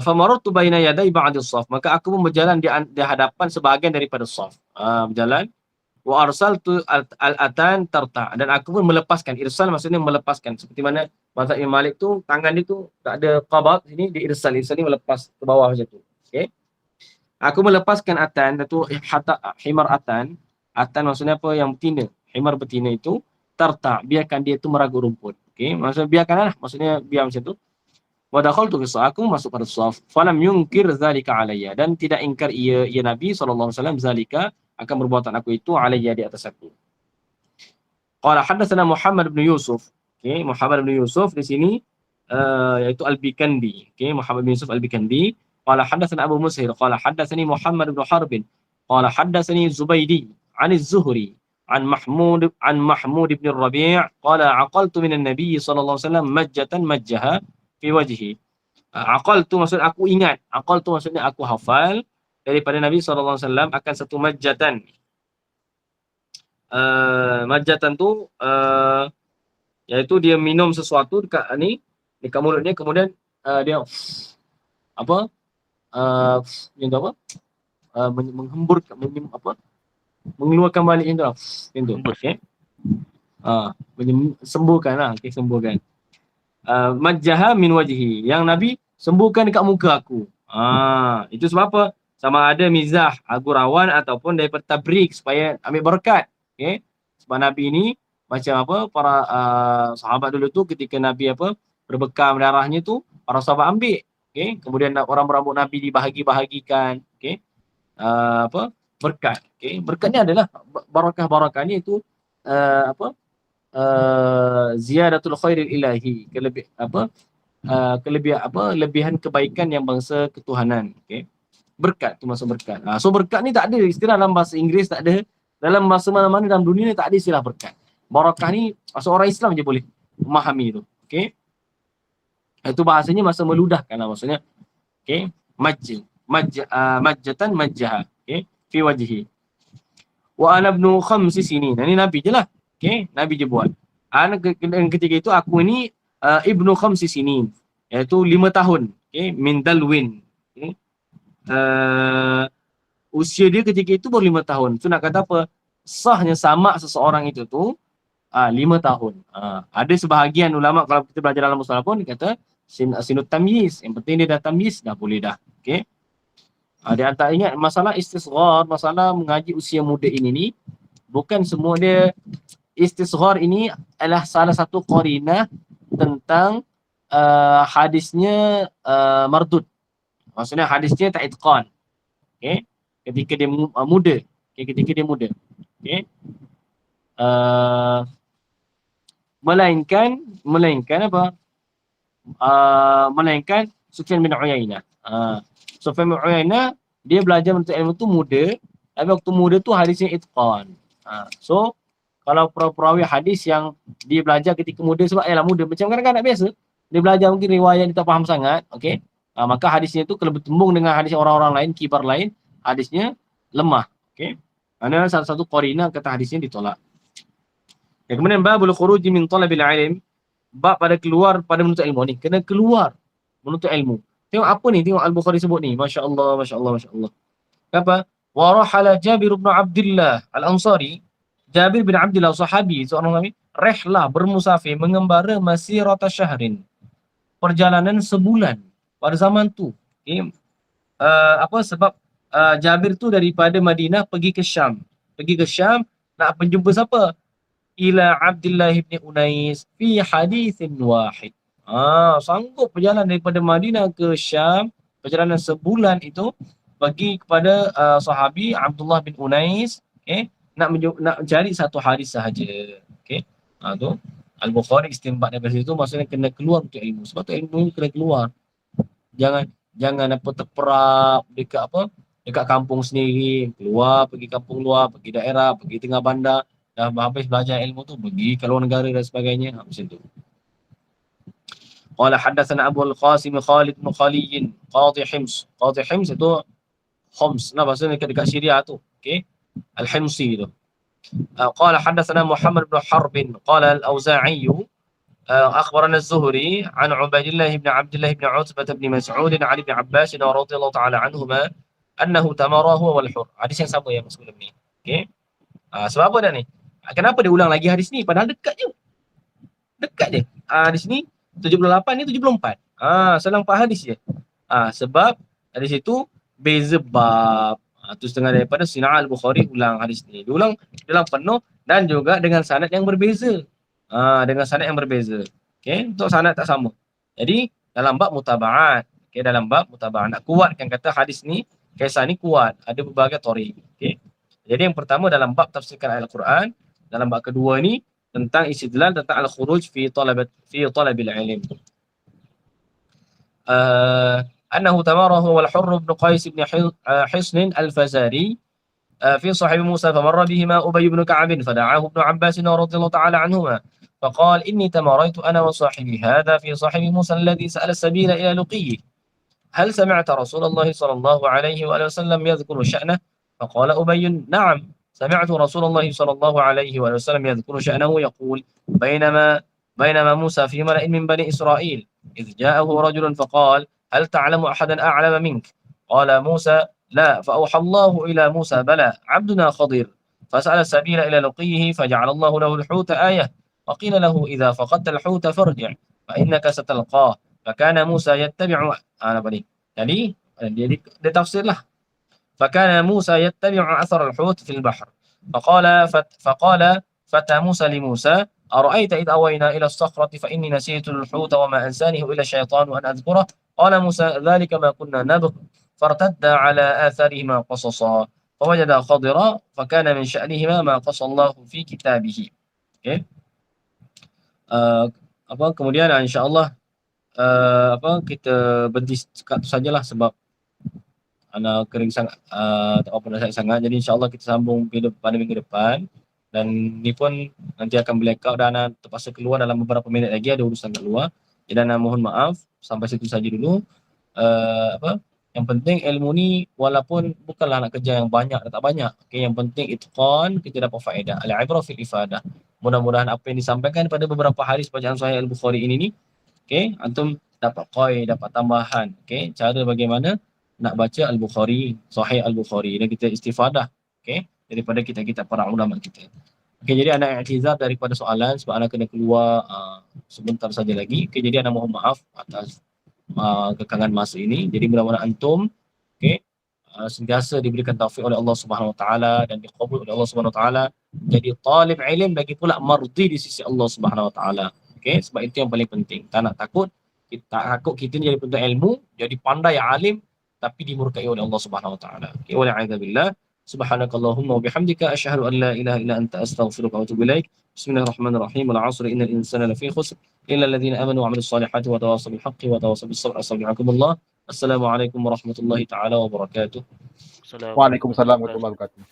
Famarartu baina yaday ba'd as-saf. Maka aku pun berjalan di hadapan sebahagian daripada saf. Berjalan. Wa arsaltu al-atan tarta. Dan aku pun melepaskan. Irsal maksudnya melepaskan. Seperti mana mazhab Imam Malik tu, tangan dia tu tak ada qabat, sini dia irsal. Irsal ni melepas ke bawah macam tu. Okey. Aku melepaskan atan, itu himar atan. Atan maksudnya apa? Yang betina. Himar betina itu tarta, biarkan dia tu meragut rumput. Okey, maksudnya biarkanlah, maksudnya biar macam tu. Wa dakhaltu fi shaf, aku masuk pada shaf. Falam yunkir zalika alayya, dan tidak ingkar ia Nabi sallallahu alaihi wasallam zalika akan perbuatan aku itu alayya di atas aku. Qala hadatsana Muhammad bin Yusuf. Okey, Muhammad bin Yusuf di sini iaitu Al-Bikandi. Okey, Muhammad bin Yusuf Al-Bikandi. Qala hadatsana Abu Mus'hir, qala hadatsani Muhammad bin Harb, qala hadatsani Zubaydi an Az-Zuhri an Mahmud bin Rabi', qala aqaltu min an-nabiy sallallahu alaihi wasallam majjatan majjaha fi wajhi. Aqaltu maksud aku ingat, aqaltu maksudnya aku hafal daripada Nabi sallallahu alaihi wasallam akan satu majjatan. majatan tu iaitu dia minum sesuatu dekat mulutnya, kemudian dia apa yang tu apa menghembur mengeluarkan balik yang tu lah. Yang tu. Hembus. Okey. Sembuhkan lah. Okay, sembuhkan. Majjaha min wajhi. Yang Nabi sembuhkan dekat muka aku. Itu sebab apa? Sama ada mizah, gurauan ataupun daripada tabrik supaya ambil berkat. Okay. Sebab Nabi ni macam apa, para sahabat dulu tu ketika Nabi berbekam darahnya tu, para sahabat ambil. Okay. Kemudian orang-rambut Nabi dibahagi-bahagikan. Okay. Berkat. Okay. Berkat ni adalah barakah-barakah ni itu ziyadatul khairil ilahi, kelebihan kebaikan yang bangsa ketuhanan. Okay. Berkat tu masuk berkat. So berkat ni tak ada istilah dalam bahasa Inggeris, tak ada dalam bahasa mana-mana dalam dunia ni, tak ada istilah berkat. Barakah ni orang Islam je boleh memahami tu. Okay. Itu bahasanya masa meludahkan lah maksudnya. Okay. Majjatan majjaha. Okay. Fi wajhi. Wa ana ibnu khamsi sinin. Ini Nabi je lah. Okay. Nabi je buat. Ketika itu aku ni ibnu khamsi sinin. Iaitu 5 tahun. Okay. Min dalwin. Okay. Usia dia ketika itu baru 5 tahun. So nak kata apa? Sahnya samak seseorang itu tu 5 tahun. Ada sebahagian ulama kalau kita belajar dalam mustalah pun dia kata sinut tamyiz. Yang penting dia dah tamyiz, dah boleh dah. Okay. Dia hantar ingat masalah istisghar, masalah mengaji usia muda ini ni, bukan semua dia. Istisghar ini adalah salah satu qarinah tentang hadisnya mardud. Maksudnya hadisnya tak itqan. Okay. Ketika dia muda. Okay. Ketika dia muda. Okay. Melainkan apa? Melainkan Sufyan bin Uyainah. Sufyan bin Uyainah dia belajar untuk ilmu tu muda, tapi waktu muda tu hadisnya itqan. So kalau perawi hadis yang dia belajar ketika muda, sebab ialah muda macam kadang-kadang biasa dia belajar mungkin riwayat dia tak faham sangat, okey. Maka hadisnya tu kalau bertembung dengan hadis orang-orang lain, kibar lain, hadisnya lemah, okey. Ada salah satu qarinah kata hadisnya ditolak. Kemudian babul khuruj min talabil ilm, bab pada keluar pada menuntut ilmu ni, kena keluar menuntut ilmu. Tengok apa ni, tengok Al-Bukhari sebut ni, masya-Allah, masya-Allah, masya-Allah. Apa? Wa rahala Jabir bin Abdullah Al-Ansari, Jabir bin Abdullah sahabi seorang Nabi, rihlah bermusafir mengembara masirata syahrin, perjalanan sebulan pada zaman tu. Okay. Sebab Jabir tu daripada Madinah pergi ke Syam. Nak penjumpa siapa? Ila Abdullah bin Unais fi hadithin wahid. Sanggup berjalan daripada Madinah ke Syam, perjalanan sebulan itu bagi kepada sahabi Abdullah bin Unais, okay, nak cari satu hadis sahaja. Okay. Tu Al-Bukhari istinbat daripada situ, maksudnya kena keluar untuk ilmu. Sebab tu ilmu kena keluar. Jangan terperap dekat kampung sendiri, keluar, pergi kampung luar, pergi daerah, pergi tengah bandar, dah habis belajar ilmu tu pergi ke luar negara dan sebagainya. Macam tu. Qala haddatsana Abu Al-Qasim Khalid bin Khaliyin Qadhi Hims. Qadhi Hims itu Homs, maksudnya dekat Syria tu. Okey. Al-Himsi tu. Qala haddatsana Muhammad bin Harb qala Al-Auza'i akhbarana Az-Zuhri an Ubaidillah bin Abdullah bin Utbah bin Mas'ud an Ali bin Abbas radhiyallahu ta'ala anhuma annahu tamara huwa wal hur. Hadis yang sama yang sebelum ni. Okey. Sebab apa dah ni? Kenapa dia ulang lagi hadis ni padahal dekat je. Dekat je. Hadis ni 78 ni 74. Selang 4 hadis je. Sebab hadis itu beza bab. Tu setengah daripada Sina' Al-Bukhari ulang hadis ni. Dia ulang dalam penuh dan juga dengan sanad yang berbeza. Dengan sanad yang berbeza. Okey, untuk sanad tak sama. Jadi dalam bab mutaba'at. Okey, dalam bab mutaba'at nak kuatkan kata hadis ni, kisah ni kuat, ada berbagai tariq. Okey. Jadi yang pertama dalam bab tafsirkan Al-Quran, dalam bab kedua ni tentang istidlal tentang al-khuruj fi talabil ilm. أنه تمره والحر بن قيس بن حصن الفزاري في صحيح موسى فمر بهما أبي بن كعب فدعاه ابن عباس رضي الله تعالى عنهما فقال إني تمريت أنا وصاحبي هذا في صاحب موسى الذي سأل السبيل إلى لقيه هل سمعت رسول الله صلى الله عليه وآله وسلم يذكر شأنه فقال أبي نعم سمعت رسول الله صلى الله عليه وسلم يذكر شأنه يقول بينما موسى في ملأ من بني إسرائيل إذ جاءه رجل فقال هل تعلم أحدا أعلم منك؟ قال موسى لا، فأوحى الله إلى موسى بلى عبدنا خضر، فسأل السبيل إلى لقيه فجعل الله له الحوت آية، وقيل له إذا فقدت الحوت فارجع فإنك ستلقاه، فكان موسى يتبع jadi dia tafsir lah. فكان موسى يتبع أثر الحوت في البحر فقال فتى موسى لموسى أرأيت إذ أوينا إلى الصخرة فإني نسيت الحوت وما أنسانيه إلا الشيطان أن أذكره، قال موسى ذلك ما كنا نبغ، فارتدا على آثارهما قصصا فوجدا خضرا فكان من شأنهما ما قص الله في كتابه. Okay. Kemudian insyaallah kita berhenti dekat tu sajalah sebab ana kering sangat, tak apa nak sangat. Jadi insyaallah kita sambung pada minggu depan, dan ni pun nanti akan blackout dan ana terpaksa keluar dalam beberapa minit lagi, ada urusan kat luar. Jadi ana mohon maaf sampai situ saja dulu. Yang penting ilmu ni walaupun bukanlah nak kerja yang banyak atau tak banyak, okey, yang penting itqan, kita dapat faedah. Al-ibrah fil ifadah. Mudah-mudahan apa yang disampaikan pada beberapa hari bacaan Sahih Al-Bukhari ini ni, okey, antum dapat qaid, dapat tambahan, okey, cara bagaimana nak baca Al-Bukhari, Sahih Al-Bukhari, dan kita istifadah, okey, daripada kitab-kitab para ulama kita. Okey, jadi ana i'tizar daripada soalan sebab ana kena keluar sebentar saja lagi. Okey, jadi ana mohon maaf atas kekangan masa ini. Jadi mudah-mudahan antum, okey, sentiasa diberikan taufik oleh Allah Subhanahu Wa Taala dan dikabul oleh Allah Subhanahu Wa Taala jadi talib ilm, lagi pula mardi di sisi Allah Subhanahu Wa Taala. Okey, sebab itu yang paling penting. Tak nak takut, kita ni jadi penuntut ilmu, jadi pandai alim, tapi dimurkai oleh Allah Subhanahu Wa Taala. Okey, wa la'idzubillah. Subhanakallahumma wa bihamdika asyhadu an la ilaha illa anta astaghfiruka wa atubu ilaik. Bismillahirrahmanirrahim. Wal 'asri innal insana lafi khusr illa alladhina amanu wa 'amilus salihati wa tawassaw bil haqqi wa tawassaw bis sabr. Assalamualaikum warahmatullahi taala wabarakatuh. Assalamualaikum Waalaikumsalam warahmatullahi wabarakatuh.